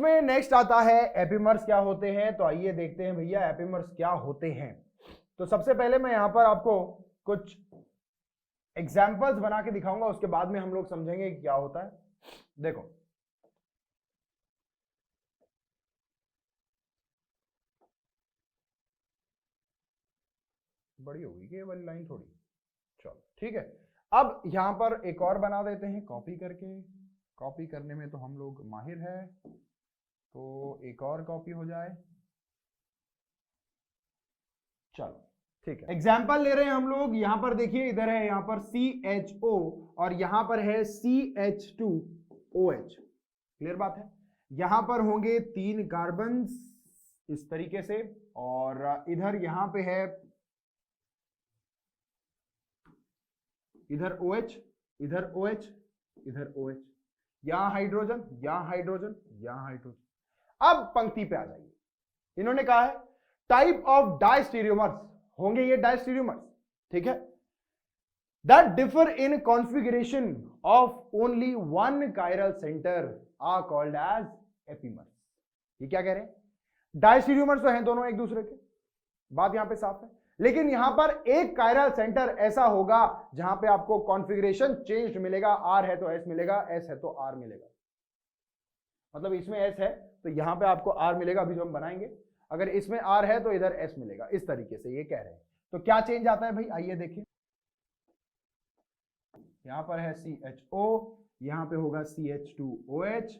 में नेक्स्ट आता है एपिमर्स क्या होते हैं। तो आइए देखते हैं भैया एपिमर्स क्या होते हैं। तो सबसे पहले मैं यहां पर आपको कुछ एग्जाम्पल्स बना के दिखाऊंगा, उसके बाद में हम लोग समझेंगे कि क्या होता है। देखो बड़ी होगी कि ये वाली लाइन थोड़ी, चलो ठीक है। अब यहां पर एक और बना देते हैं कॉपी करके, कॉपी करने में तो हम लोग माहिर है, तो एक और कॉपी हो जाए, चलो ठीक है। एग्जाम्पल ले रहे हैं हम लोग, यहां पर देखिए इधर है यहां पर CHO और यहां पर है CH2OH, क्लियर बात है। यहां पर होंगे 3 कार्बन इस तरीके से, और इधर यहां पे है, इधर OH, इधर OH, इधर OH, यहां हाइड्रोजन, यहां हाइड्रोजन, यहां हाइड्रोजन। अब पंक्ति पे आ जाइए, इन्होंने कहा है टाइप ऑफ डायस्टीरियोमर्स, होंगे ये डायस्टीरियोमर्स, ठीक है, that differ in configuration of only one chiral centre are called as epimers. ये क्या कह रहे हैं, डायस्टीरियोमर्स तो हैं दोनों एक दूसरे के, बात यहां पे साफ है, लेकिन यहां पर एक कायरल सेंटर ऐसा होगा जहां पे आपको कॉन्फ़िगरेशन चेंज मिलेगा, आर है तो एस मिलेगा, एस है तो आर मिलेगा, मतलब इसमें एस है तो यहां पे आपको आर मिलेगा, अभी जो हम बनाएंगे, अगर इसमें आर है तो इधर एस मिलेगा, इस तरीके से ये कह रहे हैं। तो क्या चेंज आता है भाई, आइए देखिए, यहां पर है CHO, यहां पे होगा CH2OH,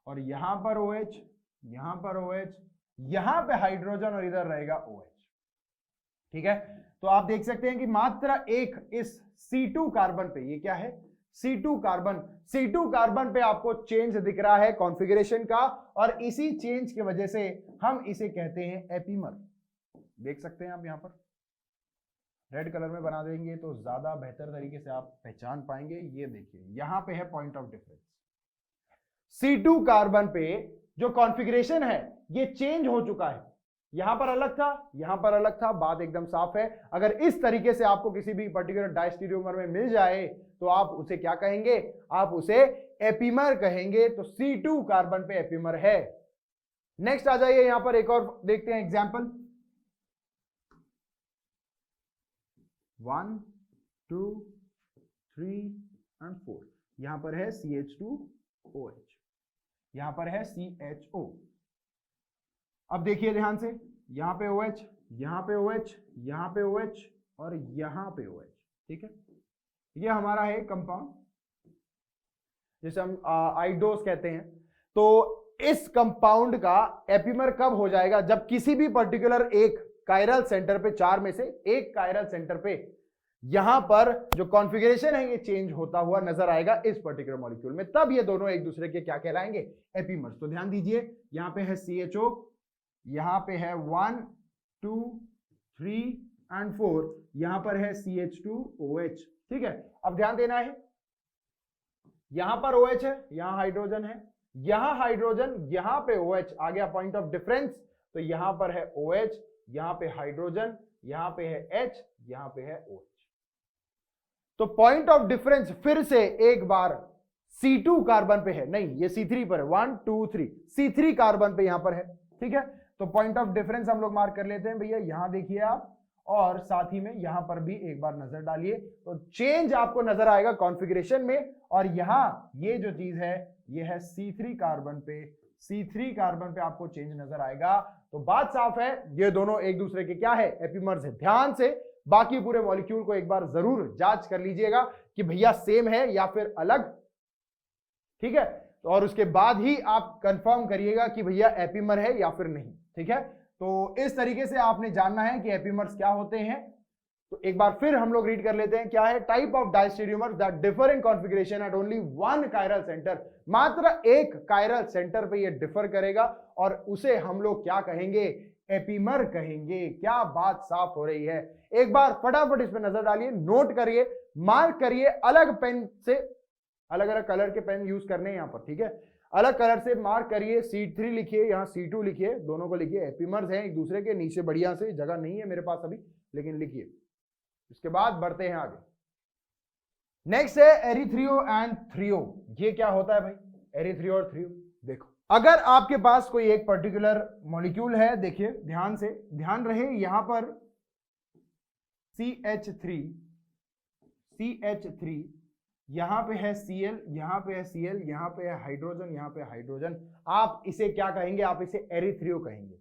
और यहां पर OH, यहां पर OH, यहां पे हाइड्रोजन और इधर रहेगा OH, ठीक है। तो आप देख सकते हैं कि मात्र एक इस C2 कार्बन पे, ये क्या है C2 कार्बन, C2 कार्बन पे आपको चेंज दिख रहा है कॉन्फ़िगरेशन का, और इसी चेंज की वजह से हम इसे कहते हैं एपिमर। देख सकते हैं आप यहां पर रेड कलर में बना देंगे तो ज्यादा बेहतर तरीके से आप पहचान पाएंगे। ये देखिए यहां पे है point of difference, C2 carbon पे जो कॉन्फ़िगरेशन है ये चेंज हो चुका है, यहां पर अलग था, यहां पर अलग था, बात एकदम साफ है। अगर इस तरीके से आपको किसी भी पर्टिकुलर डायस्टीरियोमर में मिल जाए तो आप उसे क्या कहेंगे, आप उसे एपिमर कहेंगे। तो C2 कार्बन पे एपिमर है। नेक्स्ट आ जाइए, यहां पर एक और देखते हैं एग्जांपल, 1 2 3 एंड 4, यहां पर है CH2OH, यहां पर है CHO। अब देखिए ध्यान से, यहां पे OH, यहां पे OH, यहां पे OH और यहां पे OH, ठीक है। ये हमारा है कंपाउंड जिसे हम आइडोस कहते हैं। तो इस कंपाउंड का एपिमर कब हो जाएगा, जब किसी भी पर्टिकुलर एक कायरल सेंटर पे, 4 में से एक कायरल सेंटर पे यहां पर जो कॉन्फ़िगरेशन है ये चेंज होता हुआ नजर आएगा इस पर्टिकुलर मॉलिक्यूल में, तब ये दोनों एक दूसरे के क्या कहलाएंगे, एपिमर्स। तो ध्यान दीजिए, यहां पे है CHO, यहां पे है 1 2 3 एंड 4, यहां पर है CH2OH, ठीक है। अब ध्यान देना है, यहां पर OH है, यहां हाइड्रोजन है, यहां हाइड्रोजन, यहां पे OH, आ गया पॉइंट ऑफ डिफरेंस। तो यहां पर है OH, यहां पे हाइड्रोजन, यहां पे है H, यहां पे है OH। तो पॉइंट ऑफ डिफरेंस फिर से एक बार C2 कार्बन पे है, नहीं ये C3 पर है, 1 2 3, C3 कार्बन पे यहां पर है, ठीक है। तो पॉइंट ऑफ डिफरेंस हम लोग मार्क कर लेते हैं भैया, यहां देखिए आप, और साथ ही में यहां पर भी एक बार नजर डालिए, तो चेंज आपको नजर आएगा कॉन्फ़िगरेशन में। और यहां ये जो चीज है ये है C3 कार्बन पे, C3 कार्बन पे आपको चेंज नजर आएगा। तो बात साफ है, ये दोनों एक दूसरे के क्या है, एपिमर्स है। ध्यान से बाकी पूरे मॉलिक्यूल को एक बार जरूर जांच कर लीजिएगा कि भैया सेम है या फिर अलग, ठीक है। और उसके बाद ही आप कंफर्म करिएगा कि भैया एपिमर है या फिर नहीं, ठीक है। तो इस तरीके से आपने जानना है कि एपिमर्स क्या होते हैं। तो एक बार फिर हम लोग रीड कर लेते हैं, क्या है, type of diastereomers that differ in configuration at only one chiral centre, मात्र एक कायरल सेंटर पे ये डिफर करेगा और उसे हम लोग क्या कहेंगे, एपिमर कहेंगे। क्या बात साफ हो रही है, एक बार फटाफट इस पे नजर डालिए, नोट करिए, मार्क करिए, अलग पेन से, अलग अलग कलर के पेन यूज करने हैं यहां पर, ठीक है, अलग कलर से मार्क करिए, C3 लिखिए, यहां C2 लिखिए, दोनों को लिखिए, एपिमर्स हैं एक दूसरे के, नीचे बढ़िया से, जगह नहीं है मेरे पास अभी लेकिन लिखिए। इसके बाद बढ़ते हैं आगे, नेक्स्ट है एरिथ्रियो एंड थ्रियो। ये क्या होता है भाई, एरिथ्रियो और थ्रियो, देखो अगर आपके पास कोई एक पर्टिकुलर मॉलिक्यूल है, देखिए ध्यान से, ध्यान रहे यहां पर CH3 यहां पे है Cl, यहां पे है Cl, यहां पे है हाइड्रोजन, यहां पे हाइड्रोजन, आप इसे क्या कहेंगे? आप इसे एरिथ्रियो कहेंगे।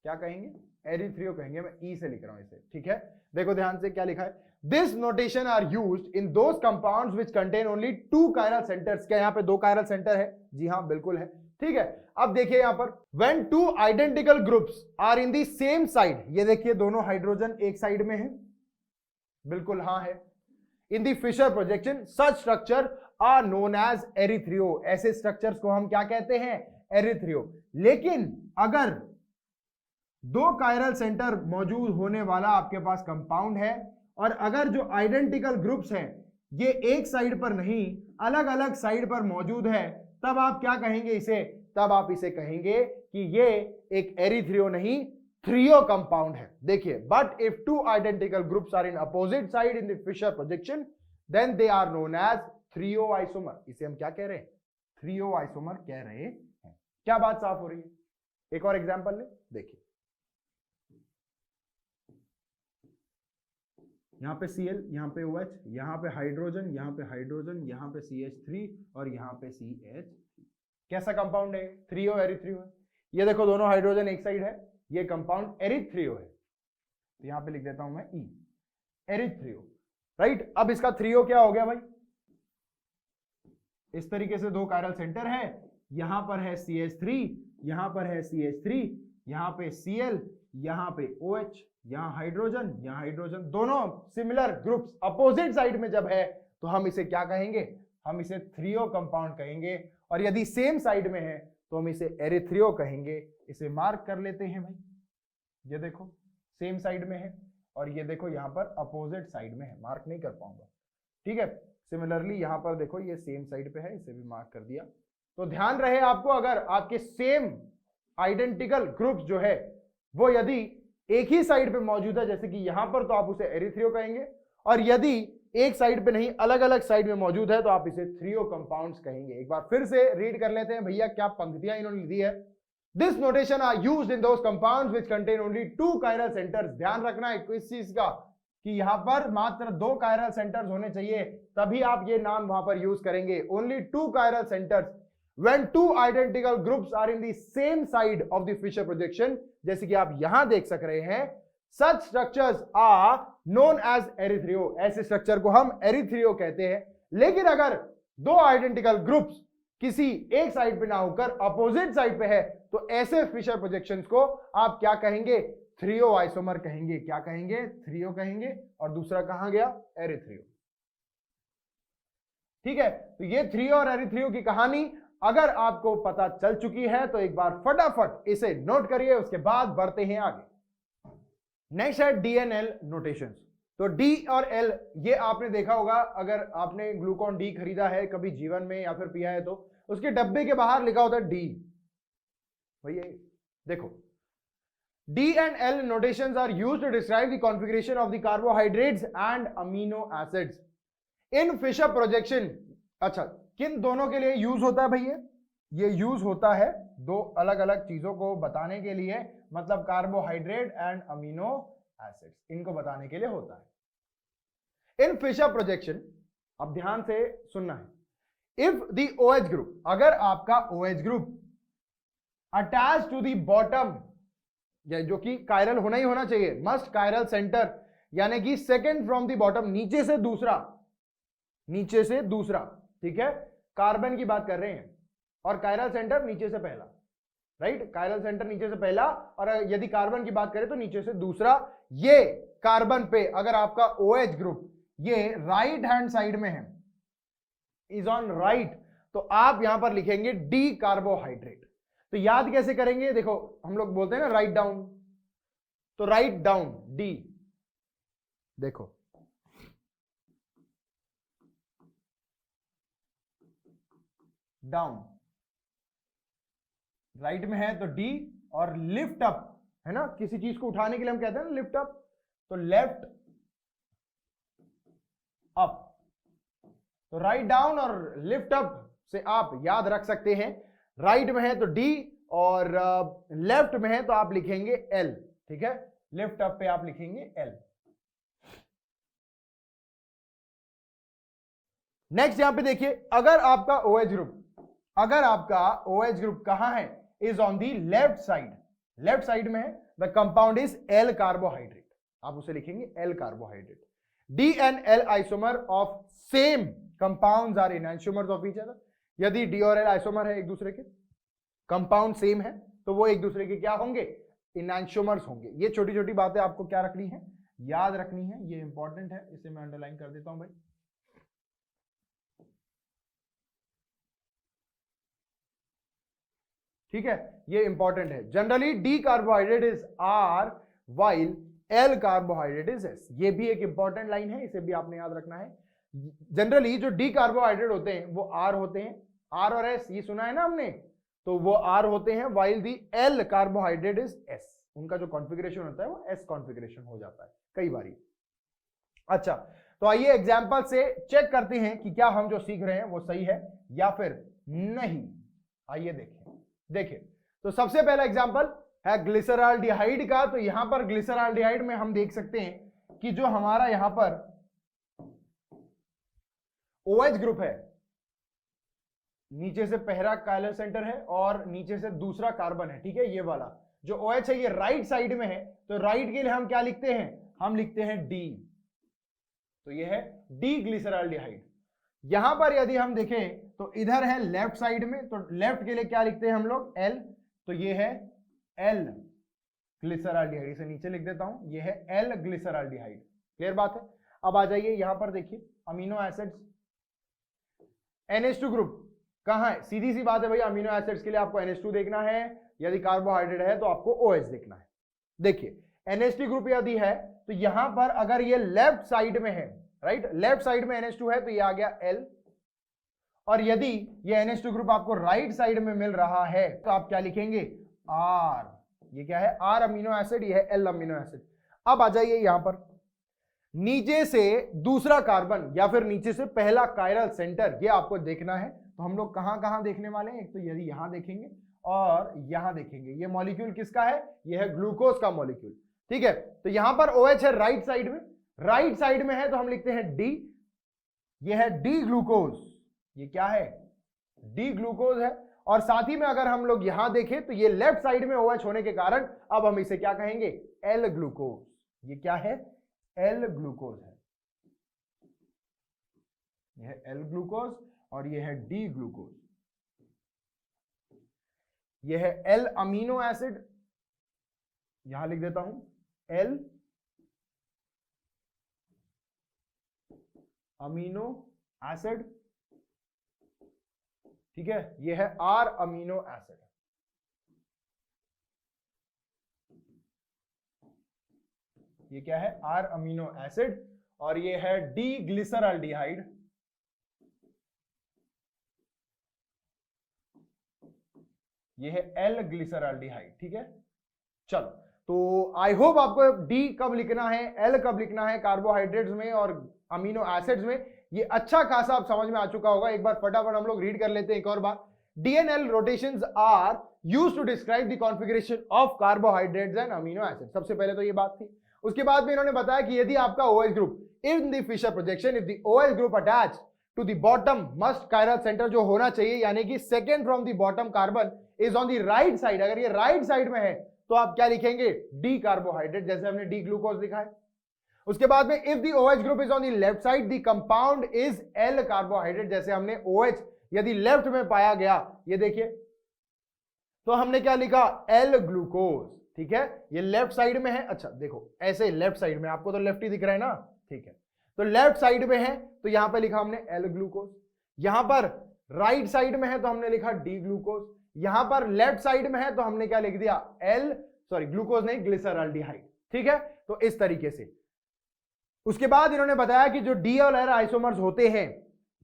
क्या कहेंगे? एरिथ्रियो कहेंगे। मैं ई से लिख रहा हूं इसे, ठीक है? देखो ध्यान से क्या लिखा है, this notation are used in those compounds which contain only 2 chiral centres. क्या यहां पे 2 कायरल सेंटर है? जी हां, बिल्कुल है, ठीक है। अब देखिए यहां पर when 2 identical groups are in the same side, ये देखिए दोनों हाइड्रोजन एक साइड में है, बिल्कुल हां है। In the Fischer projection such structure are known as erythro, ऐसे स्ट्रक्चर्स को हम क्या कहते हैं? एरिथ्रियो। लेकिन अगर 2 कायरल सेंटर मौजूद होने वाला आपके पास कंपाउंड है और अगर जो आइडेंटिकल ग्रुप्स हैं ये एक साइड पर नहीं, अलग अलग साइड पर मौजूद है, तब आप क्या कहेंगे इसे? तब आप इसे कहेंगे कि ये एक एरिथ्रियो नहीं, थ्रियो कंपाउंड है। देखिए, but if 2 identical groups are in opposite side in the Fischer projection then they are known as threo isomer. इसे हम क्या कह रहे हैं? थ्रियो आइसोमर कह रहे हैं। क्या बात साफ हो रही है? एक और एग्जांपल ले, देखिए यहां पे Cl, यहां पे OH, यहां पे हाइड्रोजन, यहां पे हाइड्रोजन, यहां पे CH3 और यहां पे CH। कैसा कंपाउंड है? थ्रियो एरिथ्रियो है। ये देखो दोनों हाइड्रोजन एक साइड है, ये कंपाउंड एरिथ्रियो है, तो यहां पे लिख देता हूं मैं ई, एरिथ्रियो, राइट। अब इसका थ्रियो क्या हो गया भाई? इस तरीके से 2 कायरल सेंटर है, यहां पर है CH3, यहां पर है CH3, यहां पे Cl, यहां पे OH, यहां हाइड्रोजन, यहां हाइड्रोजन, दोनों सिमिलर ग्रुप्स अपोजिट साइड में जब है तो हम इसे क्या कहेंगे? हम इसे थ्रियो कंपाउंड कहेंगे। और यदि सेम साइड में है तो हम इसे एरिथ्रियो कहेंगे। इसे मार्क कर लेते हैं भाई, ये देखो सेम साइड में है और ये देखो यहां पर अपोजिट साइड में है, मार्क नहीं कर पाऊंगा, ठीक है। सिमिलरली यहां पर देखो ये सेम साइड पे है, इसे भी मार्क कर दिया। तो ध्यान रहे आपको, अगर आपके सेम आइडेंटिकल ग्रुप्स जो है वो यदि एक ही साइड पे मौजूद है, जैसे कि यहां पर, तो आप उसे एरिथ्रियो कहेंगे। और यदि एक साइड पे नहीं, अलग अलग साइड में मौजूद है, तो आप इसे थ्रियो कंपाउंड्स कहेंगे। एक बार फिर से रीड कर लेते हैं भैया, क्या पंक्तियां इन्होंने दी है। This notation are used in those compounds which contain only 2 chiral centres. ध्यान रखना है इस चीज का कि यहां पर मात्र 2 कायरल सेंटर्स होने चाहिए, तभी आप ये नाम वहां पर यूज करेंगे। Only 2 chiral centres when 2 identical groups are in the same side of the Fisher projection, जैसे कि आप यहां देख सक रहे हैं, such structures are known as erythrio। ऐसे स्ट्रक्चर को हम एरिथ्रियो कहते हैं। लेकिन अगर 2 आइडेंटिकल ग्रुप्स किसी एक साइड पे ना होकर अपोजिट साइड पे है, तो ऐसे फिशर प्रोजेक्शंस को आप क्या कहेंगे? थ्रियो आइसोमर कहेंगे। क्या कहेंगे? थ्रियो कहेंगे। और दूसरा कहां गया? एरिथ्रियो, ठीक है। तो ये थ्रियो और एरिथ्रियो की कहानी अगर आपको पता चल चुकी है तो एक बार फटाफट इसे नोट करिए, उसके बाद बढ़ते हैं आगे। नेक्स्ट है DNL नोटेशंस। तो D और L ये आपने देखा होगा, अगर आपने ग्लूकॉन डी खरीदा है कभी जीवन में या फिर पिया है, तो उसके डब्बे के बाहर लिखा होता है D। भैया देखो, D and L notations are used to describe the configuration of the carbohydrates and amino acids in Fisher projection। अच्छा, किन दोनों के लिए यूज होता है भैया? ये यूज होता है 2 अलग अलग चीजों को बताने के लिए, मतलब कार्बोहाइड्रेट एंड अमीनो एसिड्स, इनको बताने के लिए होता है इन फिशर प्रोजेक्शन। अब ध्यान से सुनना है, इफ द OH ग्रुप, अगर आपका OH group attach to the bottom, जो कि कायरल होना ही होना चाहिए, मस्ट कायरल सेंटर, यानी कि सेकेंड फ्रॉम द बॉटम, नीचे से दूसरा, नीचे से दूसरा, ठीक है। कार्बन की बात कर रहे हैं और कायरल सेंटर नीचे से पहला, राइट। कायरल सेंटर नीचे से पहला, और यदि कार्बन की बात करें तो नीचे से दूसरा। ये कार्बन पे अगर आपका OH ग्रुप ये राइट हैंड साइड में है, इज ऑन राइट, तो आप यहां पर लिखेंगे D कार्बोहाइड्रेट। तो याद कैसे करेंगे? देखो हम लोग बोलते हैं ना राइट डाउन, तो राइट डाउन D, देखो डाउन, राइट में है तो D, और लिफ्ट अप है ना, किसी चीज को उठाने के लिए हम कहते हैं ना लिफ्ट अप, तो लेफ्ट अप। तो राइट डाउन और लिफ्ट अप से आप याद रख सकते हैं राइट में है तो डी और लेफ्ट में है तो आप लिखेंगे एल, ठीक है, लिफ्ट अप पे आप लिखेंगे एल। नेक्स्ट यहां पे देखिए, अगर आपका OH ग्रुप कहां है, is on the left side, left side में है, the compound is L carbohydrate, आप उसे लिखेंगे L carbohydrate. D and L isomer of same compounds are enantiomers of each other. यदि डी और एल आइसोमर है एक दूसरे के, कंपाउंड सेम है, तो वो एक दूसरे के क्या होंगे, एनांशियोमर्स होंगे। ये छोटी छोटी बातें आपको क्या रखनी है, याद रखनी है, ये इंपॉर्टेंट है, इसे मैं अंडरलाइन कर देता हूं भाई। ठीक है, ये इंपॉर्टेंट है। Generally D carbohydrate is R while L carbohydrate is S. ये भी एक इंपॉर्टेंट लाइन है, इसे भी आपने याद रखना है। जनरली जो डी कार्बोहाइड्रेट होते हैं वो आर होते हैं, आर और एस, ये सुना है ना हमने, तो वो आर होते हैं, while the L carbohydrate is S. उनका जो कॉन्फ़िगरेशन होता है वो एस कॉन्फ़िगरेशन हो जाता है कई बारी। अच्छा, तो आइए एग्जाम्पल से चेक करते हैं कि क्या हम जो सीख रहे हैं वो सही है या फिर नहीं। आइए देखिए, तो सबसे पहला एग्जांपल है ग्लिसरॉल्डिहाइड का। तो यहां पर ग्लिसरॉल्डिहाइड में हम देख सकते हैं कि जो हमारा यहां पर OH ग्रुप है, नीचे से पहला कायरल सेंटर है और नीचे से दूसरा कार्बन है, ठीक है, ये वाला जो OH है ये राइट साइड में है, तो राइट के लिए हम क्या लिखते हैं, हम लिखते हैं डी, तो ये है डी ग्लिसरॉल्डिहाइड। यहां पर यदि हम देखें तो इधर है लेफ्ट साइड में, तो लेफ्ट के लिए क्या लिखते हैं हम लोग, एल, तो ये है एल ग्लिसरॉल्डिहाइड, इसे नीचे लिख देता हूं, ये है एल ग्लिसरॉल्डिहाइड। क्लियर बात है। अब आ जाइए यहां पर देखिए अमीनो एसिड्स, NH2 ग्रुप कहां है, सीधी सी बात है भाई, अमीनो एसिड्स के लिए आपको NH2 देखना है, यदि कार्बोहाइड्रेट है तो आपको OH देखना है। देखिए NH2 ग्रुप यदि है तो यहां पर अगर ये लेफ्ट साइड में है, राइट, लेफ्ट साइड में NH2 है तो ये आ गया L, और यदि ये NH2 ग्रुप आपको राइट साइड में मिल रहा है तो आप क्या लिखेंगे, R, ये क्या है, R अमीनो एसिड, ये है L अमीनो एसिड। अब आ जाइए यहां पर, नीचे से दूसरा कार्बन या फिर नीचे से पहला कायरल सेंटर, ये आपको देखना है। तो हम लोग कहां कहां देखने वाले हैं, एक तो यदि यहां देखेंगे और यहां देखेंगे। ये मॉलिक्यूल किसका है, ये है ग्लूकोज का मॉलिक्यूल, ठीक है। तो यहां पर OH है राइट साइड में, राइट साइड में है तो हम लिखते हैं डी, ये है डी ग्लूकोज, ये क्या है, डी ग्लूकोज है। और साथ ही में अगर हम लोग यहां देखें तो ये लेफ्ट साइड में OH होने के कारण अब हम इसे क्या कहेंगे, एल ग्लूकोज, ये क्या है, एल ग्लूकोज है, यह है एल ग्लूकोज और यह है डी ग्लूकोज, यह है एल अमीनो एसिड, यहां लिख देता हूं एल अमीनो एसिड, ठीक है, यह है आर अमीनो एसिड, ये क्या है, आर अमीनो एसिड, और ये है डी ग्लिसरॉल्डिहाइड, ये है एल ग्लिसरॉल्डिहाइड, ठीक है। चलो, तो आई होप आपको डी कब लिखना है, एल कब लिखना है कार्बोहाइड्रेट्स में और अमीनो एसिड्स में, ये अच्छा खासा आप समझ में आ चुका होगा। एक बार फटाफट हम लोग रीड कर लेते हैं एक और बार। DNL rotations are used to describe the configuration of carbohydrates and amino acid. सबसे पहले तो ये बात थी। उसके बाद में इन्होंने बताया कि यदि आपका OH group in the Fischer projection, if the OH group attach to the bottom most chiral centre, जो होना चाहिए, यानी कि second from the bottom carbon is on the right side, अगर ये राइट साइड में है तो आप क्या लिखेंगे, डी कार्बोहाइड्रेट, जैसे हमने डी ग्लूकोज लिखा है। उसके बाद में if the OH group is on the left side the compound is L carbohydrate, जैसे हमने OH यदि लेफ्ट में पाया गया, ये देखिए, तो हमने क्या लिखा, एल ग्लूकोज, ठीक है, ये लेफ्ट साइड में है। अच्छा देखो, ऐसे लेफ्ट साइड में, आपको तो लेफ्ट ही दिख रहा है ना, ठीक है, तो लेफ्ट साइड में है तो यहां पर लिखा हमने एल ग्लूकोज, यहां पर राइट साइड में है तो हमने लिखा डी ग्लूकोज, यहां पर लेफ्ट साइड में है तो हमने क्या लिख दिया, ग्लूकोज नहीं, ग्लिसरॉल्डिहाइड, ठीक है। तो इस तरीके से उसके बाद इन्होंने बताया कि जो डी और एल आइसोमर्स होते हैं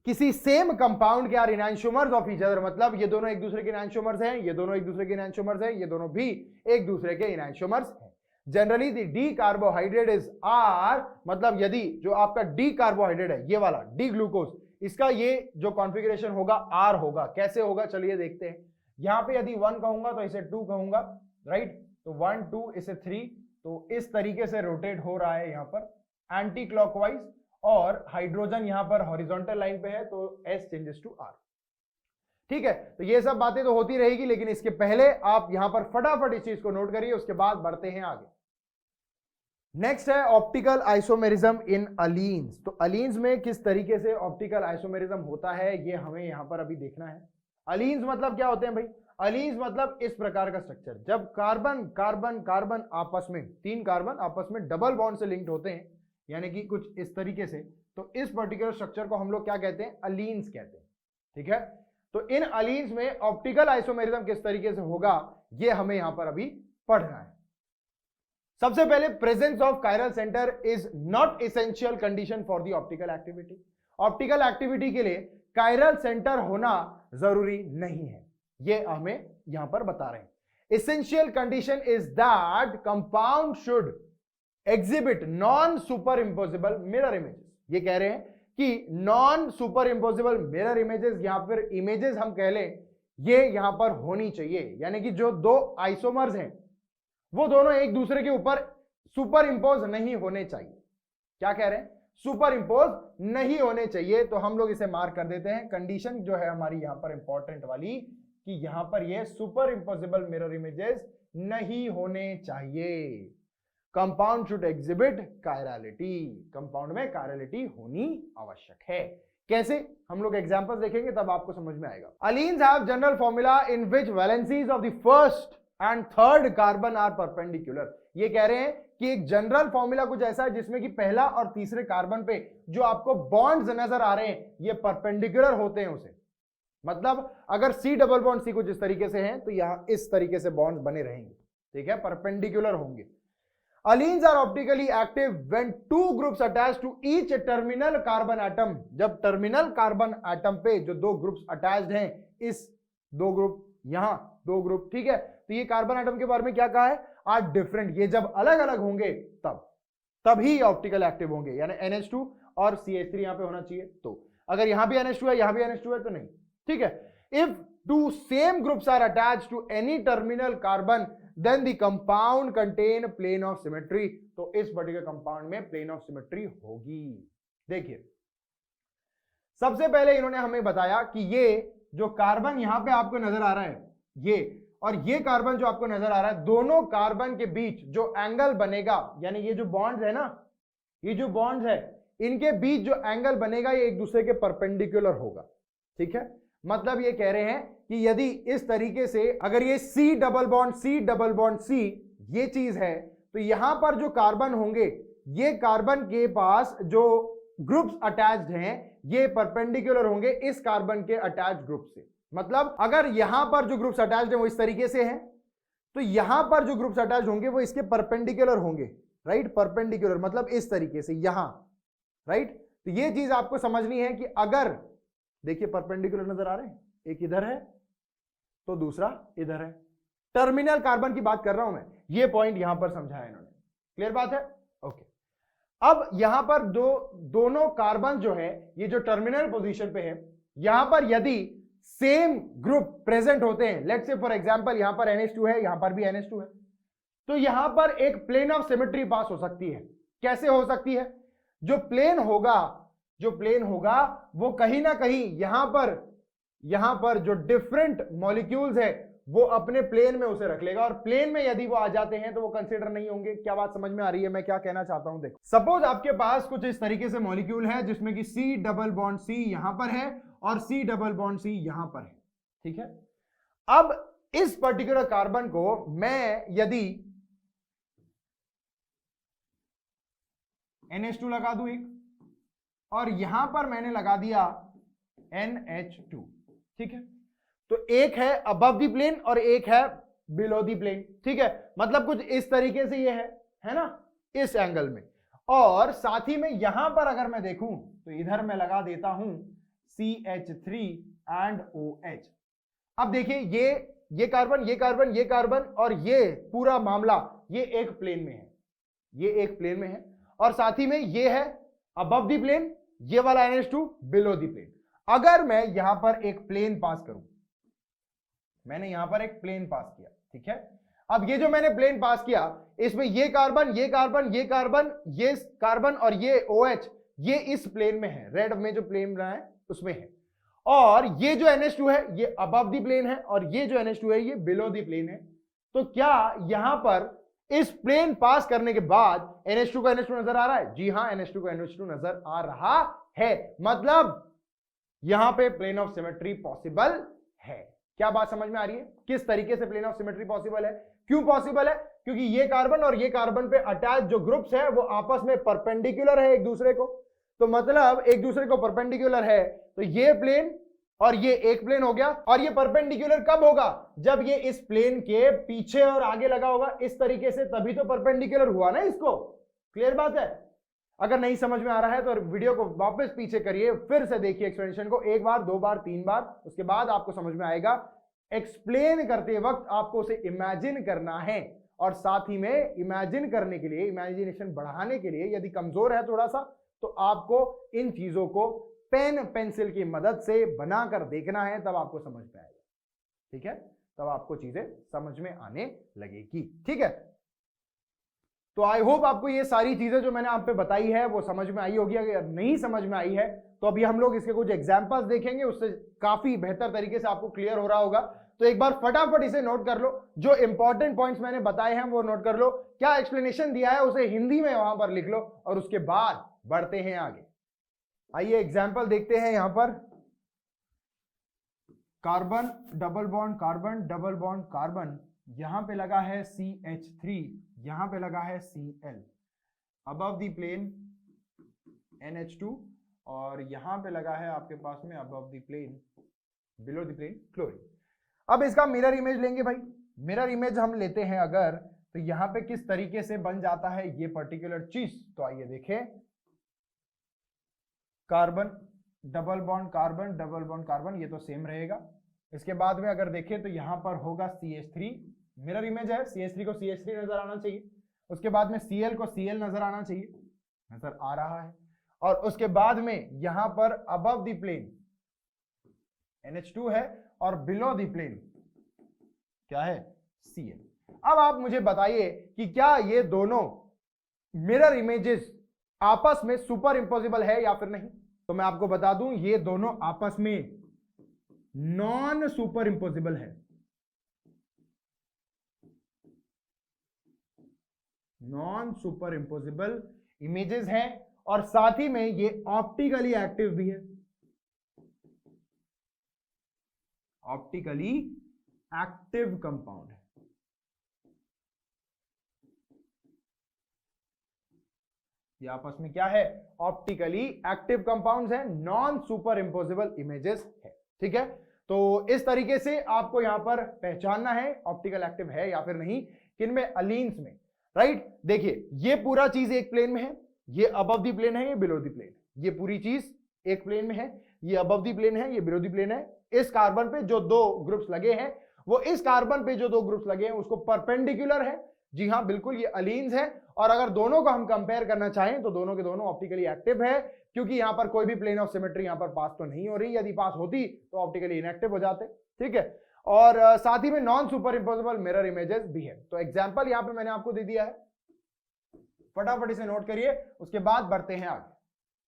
किसी सेम कंपाउंड के आर इनैंशियोमर्स ऑफ ईच अदर, मतलब ये दोनों एक दूसरे के इनैंशियोमर्स हैं, ये दोनों एक दूसरे के इनैंशियोमर्स हैं, ये दोनों भी एक दूसरे के इनैंशियोमर्स हैं। Generally the D carbohydrate is R, मतलब यदि जो आपका डी कार्बोहाइड्रेट है, ये वाला डी ग्लूकोज, इसका ये जो कॉन्फ़िगरेशन होगा आर होगा। कैसे होगा, चलिए देखते हैं। यहां पे यदि 1 कहूंगा तो इसे 2 कहूंगा, राइट। तो 1 2 इसे 3, तो इस तरीके से रोटेट हो रहा है यहां पर एंटी क्लॉकवाइज, और हाइड्रोजन यहां पर हॉरिजॉन्टल लाइन पे है, तो S चेंजेस टू R। ठीक है, तो ये सब बातें तो होती रहेगी, लेकिन इसके पहले आप यहां पर फटाफट इस चीज को नोट करिए, उसके बाद बढ़ते हैं आगे। नेक्स्ट है ऑप्टिकल आइसोमेरिज्म इन अलीन्स। तो अलीन्स में किस तरीके से ऑप्टिकल आइसोमेरिज्म होता है ये हमें यहां पर अभी देखना है। अलीन्स मतलब क्या होते हैं भाई? अलीन्स मतलब इस प्रकार का स्ट्रक्चर, जब कार्बन कार्बन कार्बन आपस में, 3 कार्बन आपस में डबल बॉन्ड से लिंक्ड होते हैं, यानी कि कुछ इस तरीके से, तो इस पर्टिकुलर स्ट्रक्चर को हम लोग क्या कहते हैं? अलीन्स कहते हैं। ठीक है, तो इन अलीन्स में ऑप्टिकल आइसोमेरिज्म किस तरीके से होगा ये हमें यहां पर अभी पढ़ना है। सबसे पहले, presence of chiral centre is not essential condition for the optical activity. Optical activity के लिए कायरल सेंटर होना जरूरी नहीं है, ये हमें यहां पर बता रहे हैं। Essential condition is that compound should exhibit non superimposable mirror images. ये कह रहे हैं कि non superimposable mirror images, या फिर इमेजेस हम कह लें, ये यहां पर होनी चाहिए, यानी कि जो दो आइसोमर्स हैं वो दोनों एक दूसरे के ऊपर सुपर इंपोज नहीं होने चाहिए। क्या कह रहे हैं? सुपर इंपोज नहीं होने चाहिए। तो हम लोग इसे मार्क कर देते हैं, कंडीशन जो है हमारी यहां पर इंपॉर्टेंट वाली, कि यहां पर ये सुपर इंपोजिबल मिरर इमेजेस नहीं होने चाहिए। Compound should exhibit chirality, compound में कायरलिटी होनी आवश्यक है। कैसे? हम लोग एग्जांपल्स देखेंगे तब आपको समझ में आएगा। Allenes have general formula in which valencies of the first and third carbon are perpendicular. ये कह रहे हैं कि एक जनरल फॉर्मूला कुछ ऐसा है जिसमें कि पहला और तीसरे कार्बन पे जो आपको बॉन्ड्स नजर आ रहे हैं ये परपेंडिकुलर होते हैं उसे। मतलब अगर C डबल बॉन्ड C कुछ इस तरीके से है तो यहां इस तरीके से बॉन्ड्स बने रहेंगे, ठीक है, परपेंडिकुलर होंगे। Allenes are optically active when two groups attached to each terminal carbon atom। जब टर्मिनल कार्बन एटम पे जो दो ग्रुप्स अटैच्ड हैं, इस दो ग्रुप, यहां दो ग्रुप, ठीक है, तो ये कार्बन एटम के बारे में क्या कहा है? Are different. ये जब अलग अलग होंगे तभी ऑप्टिकल एक्टिव होंगे, यानी NH2 और CH3 यहां पे होना चाहिए। तो अगर यहां भी NH2 है, यहां भी NH2 है तो नहीं, ठीक है। If two same groups are attached to any terminal carbon then the compound contain plane of symmetry. तो इस पर्टिकुलर कंपाउंड में प्लेन ऑफ सिमेट्री होगी। देखिए, सबसे पहले इन्होंने हमें बताया कि ये जो कार्बन यहां पे आपको नजर आ रहा है, ये और ये कार्बन जो आपको नजर आ रहा है, दोनों कार्बन के बीच जो एंगल बनेगा, यानी ये जो बॉन्ड्स है ना, ये जो बॉन्ड्स है, इनके बीच जो एंगल बनेगा ये एक दूसरे के परपेंडिकुलर होगा। ठीक है, मतलब ये कह रहे हैं कि यदि इस तरीके से अगर ये C डबल बॉन्ड C ये चीज है, तो यहां पर जो कार्बन होंगे, ये कार्बन के पास जो ग्रुप्स अटैच्ड हैं ये परपेंडिकुलर होंगे इस कार्बन के अटैच्ड ग्रुप से। मतलब अगर यहां पर जो ग्रुप्स अटैच्ड हैं वो इस तरीके से हैं, तो यहां पर जो ग्रुप्स अटैच्ड होंगे वो इसके परपेंडिकुलर होंगे, राइट, परपेंडिकुलर मतलब इस तरीके से यहां, राइट। तो ये चीज आपको समझनी है कि अगर देखिए परपेंडिकुलर नजर आ रहे हैं, एक इधर है तो दूसरा इधर है, टर्मिनल कार्बन की बात कर रहा हूं मैं, ये पॉइंट यहां पर समझाया इन्होंने। क्लियर बात है? ओके। अब यहां पर दोनों कार्बन जो है ये जो टर्मिनल पोजीशन पे है, यहां पर यदि सेम ग्रुप प्रेजेंट होते हैं, लेट्स से फॉर एग्जांपल यहां पर NH2 है, यहां पर भी NH2 है, तो यहां पर एक प्लेन ऑफ सिमेट्री पास हो सकती है। कैसे हो सकती है? जो प्लेन होगा वो कहीं ना कहीं यहां पर जो डिफरेंट मॉलिक्यूल्स है वो अपने प्लेन में उसे रख लेगा, और प्लेन में यदि वो आ जाते हैं तो वो कंसीडर नहीं होंगे। क्या बात समझ में आ रही है मैं क्या कहना चाहता हूं? देखो, सपोज आपके पास कुछ इस तरीके से मॉलिक्यूल है जिसमें कि C डबल बॉन्ड C यहां पर है और C डबल बॉन्ड C यहां पर है, ठीक है। अब इस पर्टिकुलर कार्बन को मैं यदि NH2 लगा दूं एक, और यहां पर मैंने लगा दिया NH2, ठीक है, तो एक है अबव द प्लेन और एक है बिलो द प्लेन, ठीक है। मतलब कुछ इस तरीके से ये है ना, इस एंगल में। और साथ ही में यहां पर अगर मैं देखूं तो इधर मैं लगा देता हूं CH3 एंड OH। अब देखिए ये कार्बन और ये पूरा मामला ये एक प्लेन में है, और साथ ही में ये है अबव द प्लेन, ये वाला NH2 बिलो द प्लेन। अगर मैं यहां पर एक प्लेन पास करूं, मैंने यहां पर एक प्लेन पास किया, ठीक है। अब ये जो मैंने प्लेन पास किया, इसमें ये कार्बन, ये कार्बन, ये कार्बन, ये कार्बन और ये OH, ये इस प्लेन में है, रेड में जो प्लेन बना है उसमें है। और ये जो NH2 है ये अबव द प्लेन है, और ये जो NH2 है ये बिलो द प्लेन है। तो क्या यहां पर इस प्लेन पास करने के बाद NH2 को NH2 नजर आ रहा है? जी हां, NH2 को NH2 नजर आ रहा है, मतलब यहां पे प्लेन ऑफ सिमेट्री पॉसिबल है। क्या बात समझ में आ रही है? किस तरीके से प्लेन ऑफ सिमेट्री पॉसिबल है? क्यों पॉसिबल है? क्योंकि ये कार्बन और ये कार्बन पे अटैच जो ग्रुप्स है वो आपस में परपेंडिकुलर है एक दूसरे को। तो मतलब एक दूसरे को परपेंडिकुलर है, तो ये प्लेन और ये एक प्लेन हो गया। और ये परपेंडिकुलर कब होगा? जब ये इस प्लेन के पीछे और आगे लगा होगा इस तरीके से, तभी तो परपेंडिकुलर हुआ ना इसको। क्लियर बात है? अगर नहीं समझ में आ रहा है तो वीडियो को वापस पीछे करिए, फिर से देखिए एक्सप्लेनेशन को, एक बार, दो बार, तीन बार, उसके बाद आपको समझ में आएगा। एक्सप्लेन करते वक्त आपको उसे इमेजिन करना है, और साथ ही में इमेजिन करने के लिए, इमेजिनेशन बढ़ाने के लिए, यदि कमजोर है थोड़ा सा तो आपको इन चीजों को पेन पेंसिल की मदद से बनाकर देखना है, तब आपको समझ में आएगा। ठीक है, तब आपको चीजें समझ में आने लगेगी। ठीक है, तो आई होप आपको ये सारी चीजें जो मैंने आप पे बताई है वो समझ में आई होगी। अगर नहीं समझ में आई है तो अभी हम लोग इसके कुछ एग्जांपल्स देखेंगे, उससे काफी बेहतर तरीके से आपको क्लियर हो रहा होगा। तो एक बार फटाफट इसे नोट कर लो, जो इंपॉर्टेंट पॉइंट्स मैंने बताए हैं वो नोट कर लो, क्या एक्सप्लेनेशन दिया है उसे हिंदी में वहां पर लिख लो, और उसके बाद बढ़ते हैं आगे। आइए एग्जाम्पल देखते हैं। यहां पर carbon double bond carbon double bond carbon, यहां पे लगा है CH3, यहां पे लगा है Cl, above the plane NH2, और यहां पे लगा है आपके पास में above the plane, below the plane chlorine. अब इसका मिरर इमेज लेंगे भाई। मिरर इमेज हम लेते हैं अगर, तो यहां पे किस तरीके से बन जाता है ये पर्टिकुलर चीज, तो आइए देखें। Carbon double bond carbon double bond carbon, ये तो सेम रहेगा। इसके बाद में अगर देखें तो यहां पर होगा CH3, मिरर इमेज है, CH3 को CH3 नजर आना चाहिए। उसके बाद में Cl को Cl नजर आना चाहिए, नजर आ रहा है। और उसके बाद में यहां पर अबव द प्लेन NH2 है, और बिलो द प्लेन क्या है? Cl। अब आप मुझे बताइए कि क्या ये दोनों मिरर इमेजेस आपस में सुपर इंपोजिबल है या फिर नहीं। तो मैं आपको बता दूं, ये दोनों आपस में नॉन सुपर इंपोजिबल है। नॉन सुपर इंपोजिबल इमेजेस हैं, और साथ ही में ये ऑप्टिकली एक्टिव भी है। ऑप्टिकली एक्टिव कंपाउंड है। ये आपस में क्या है? ऑप्टिकली एक्टिव कंपाउंड्स हैं, नॉन सुपर इंपोजिबल इमेजेस है। ठीक है, तो इस तरीके से आपको यहां पर पहचानना है ऑप्टिकल एक्टिव है या फिर नहीं, किनमें? अलीन्स में। राइट, देखिए ये पूरा चीज एक प्लेन में है, ये अबव द प्लेन है, ये बिलो द प्लेन है। ये पूरी चीज एक प्लेन में है, ये अबव द प्लेन है, ये बिलो द प्लेन है। इस कार्बन पे जो दो ग्रुप्स लगे हैं वो इस कार्बन पे जो दो ग्रुप्स लगे हैं उसको परपेंडिकुलर है। जी हां बिल्कुल, ये अलीन्स है। और अगर दोनों को हम कंपेयर करना चाहें तो दोनों के दोनों ऑप्टिकली एक्टिव है, क्योंकि यहां पर कोई भी प्लेन ऑफ सिमेट्री यहां पर पास तो नहीं हो रही। यदि पास होती तो ऑप्टिकली इनएक्टिव हो जाते। ठीक है, और साथ ही में non superimposable mirror images भी है। तो एग्जांपल यहां पे मैंने आपको दे दिया है, फटाफट इसे नोट करिए, उसके बाद बढ़ते हैं आगे।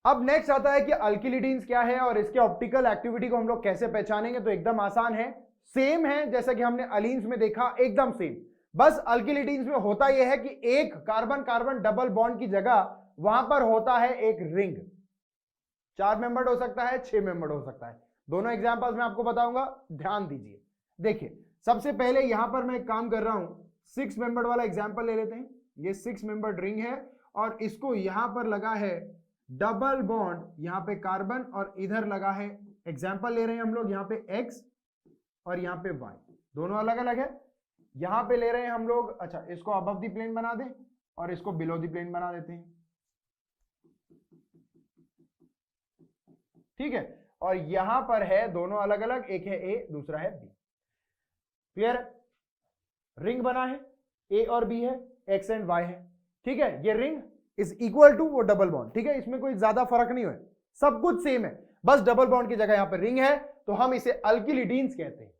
अब नेक्स्ट आता है कि अल्किलिडीन्स क्या है और इसके ऑप्टिकल एक्टिविटी को हम लोग कैसे पहचानेंगे। तो एकदम आसान है, सेम है जैसा कि हमने अलीन्स में देखा, एकदम सेम। बस अल्किलिडीन्स में होता यह है कि एक कार्बन कार्बन डबल बॉन्ड की जगह वहां पर होता है एक रिंग। 4 मेंबर्ड हो सकता है, 6 मेंबर्ड हो सकता है। दोनों एग्जांपल्स मैं आपको बताऊंगा, ध्यान दीजिए। देखिए सबसे पहले यहां पर मैं एक काम कर रहा हूं, 6 मेंबर्ड वाला एग्जांपल ले लेते हैं। ये 6 मेंबर्ड रिंग है और इसको यहां पर लगा है डबल बॉन्ड, यहां पे कार्बन और इधर लगा है, एग्जांपल ले रहे हैं हम लोग यहां पे X और यहां पे Y, दोनों अलग अलग है। यहां पे ले रहे हैं हम लोग, अच्छा इसको अबव द प्लेन बना दें और इसको बिलो द प्लेन बना देते हैं। ठीक है, और यहां पर है दोनों अलग अलग, एक है A दूसरा है B। क्लियर? रिंग बना है, A और B है, X एंड Y है। ठीक है, ये रिंग इज इक्वल टू वो डबल बॉन्ड। ठीक है, इसमें कोई ज्यादा फर्क नहीं है, सब कुछ सेम है, बस डबल बॉन्ड की जगह यहां पर रिंग है, तो हम इसे अल्किलिडीन्स कहते हैं।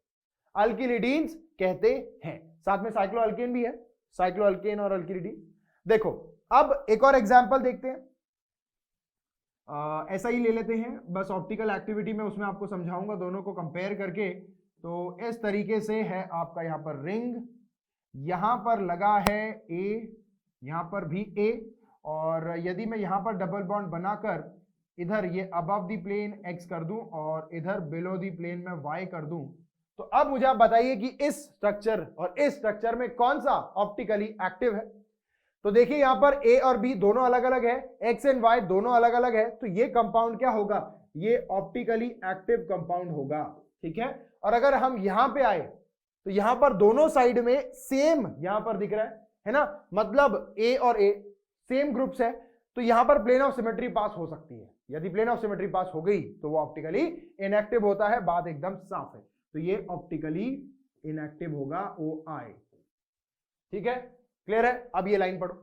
अल्किलिडीन्स कहते हैं। साथ में साइक्लोअल्केन भी है, साइक्लोअल्केन और अल्किलिडीन। देखो अब एक और एग्जांपल देखते हैं, ऐसा ही ले लेते हैं, बस ऑप्टिकल एक्टिविटी में उसमें आपको समझाऊंगा दोनों को कंपेयर करके। तो इस तरीके से है आपका यहां पर रिंग, यहां पर लगा है ए, यहां पर भी ए, और यदि मैं यहां पर डबल बॉन्ड बनाकर इधर ये अबव द प्लेन एक्स कर दूं और इधर बिलो द प्लेन में वाई कर दूं, तो अब मुझे आप बताइए कि इस स्ट्रक्चर और इस स्ट्रक्चर में कौन सा ऑप्टिकली एक्टिव है। तो देखिए यहां पर ए और बी दोनों अलग अलग है, एक्स एंड वाई दोनों अलग अलग है, तो ये कंपाउंड क्या होगा, ये ऑप्टिकली एक्टिव कंपाउंड होगा। ठीक है, और अगर हम यहां पे आए तो यहां पर दोनों साइड में सेम यहां पर दिख रहा है ना, मतलब ए और ए सेम ग्रुप्स है, तो यहां पर प्लेन ऑफ सिमेट्री पास हो सकती है। यदि प्लेन ऑफ सिमेट्री पास हो गई तो वो ऑप्टिकली इनएक्टिव होता है, बात एकदम साफ है। तो ये ऑप्टिकली इनएक्टिव होगा OI। ठीक है, क्लियर है। अब ये लाइन पढ़ो,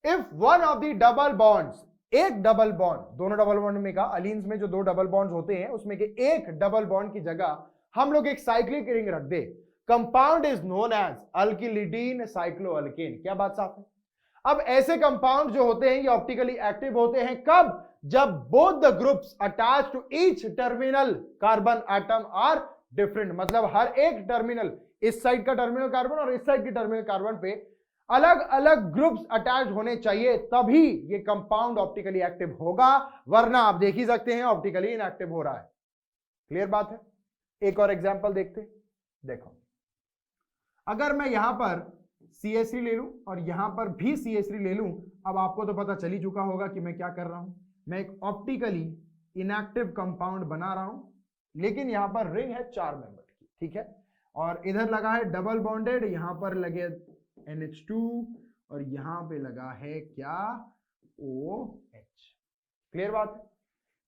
if one of the double bonds, एक डबल बॉन्ड, दोनों डबल बॉन्ड में का अलीन्स में जो दो डबल बॉन्ड्स होते हैं उसमें के एक डबल बॉन्ड की जगह हम लोग एक साइक्लिक रिंग रख दे, कंपाउंड इज नोन एज अल्किलिडीन साइक्लोअल्केन। क्या बात साफ है। अब ऐसे कंपाउंड जो होते हैं ये ऑप्टिकली एक्टिव होते हैं कब, जब both the groups attach to each terminal carbon atom are different, मतलब हर एक टर्मिनल, इस साइड का टर्मिनल कार्बन और इस साइड की टर्मिनल कार्बन पे अलग अलग ग्रुप्स अटैच होने चाहिए, तभी ये कंपाउंड ऑप्टिकली एक्टिव होगा, वरना आप देख ही सकते हैं ऑप्टिकली इनएक्टिव हो रहा है। क्लियर बात है। एक और एग्जांपल देखते हैं, देखो अगर मैं यहां पर CH3 ले लूं और यहां पर भी CH3 ले लूं, अब आपको तो पता चल ही चुका होगा कि मैं क्या कर रहा हूं, मैं एक ऑप्टिकली इनएक्टिव कंपाउंड बना रहा हूं, लेकिन यहां पर रिंग है 4 मेंबर की। ठीक है, और इधर लगा है डबल बॉन्डेड, यहां पर लगे NH2 और यहां पे लगा है क्या, OH। क्लियर बात है।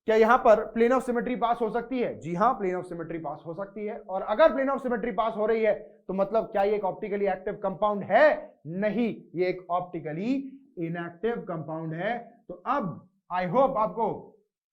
क्या यहां पर प्लेन ऑफ सिमेट्री पास हो सकती है? जी हां, प्लेन ऑफ सिमेट्री पास हो सकती है। और अगर प्लेन ऑफ सिमेट्री पास हो रही है तो मतलब क्या ये एक ऑप्टिकली एक्टिव कंपाउंड है? नहीं, ये एक ऑप्टिकली इनएक्टिव कंपाउंड है। तो अब आई होप आपको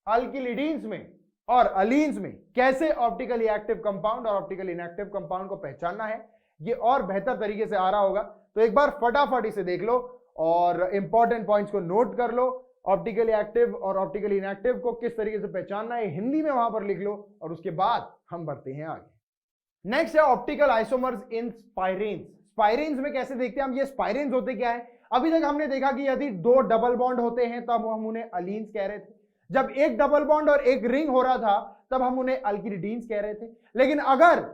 अल्किलिडीन्स में और अलीन्स में कैसे ऑप्टिकली एक्टिव कंपाउंड और ऑप्टिकली इनएक्टिव कंपाउंड को पहचानना है ये और बेहतर तरीके से आ रहा होगा। तो एक बार फटाफट इसे देख लो और इंपॉर्टेंट पॉइंट्स को नोट कर लो। ऑप्टिकली एक्टिव और ऑप्टिकली इनएक्टिव को किस तरीके से पहचानना है हिंदी में वहां पर लिख लो, और उसके बाद हम बढ़ते हैं आगे। नेक्स्ट है ऑप्टिकल आइसोमर्स इन स्पाइरेन्स। स्पाइरेन्स में कैसे देखते हैं हम, ये स्पाइरेन्स होते क्या है? अभी तक हमने देखा कि यदि दो डबल बॉन्ड होते हैं तब हम उन्हें अलीन्स कह रहे थे, जब एक डबल बॉन्ड और एक रिंग हो रहा था तब हम उन्हें अल्किलिडीन्स कह रहे थे। लेकिन अगर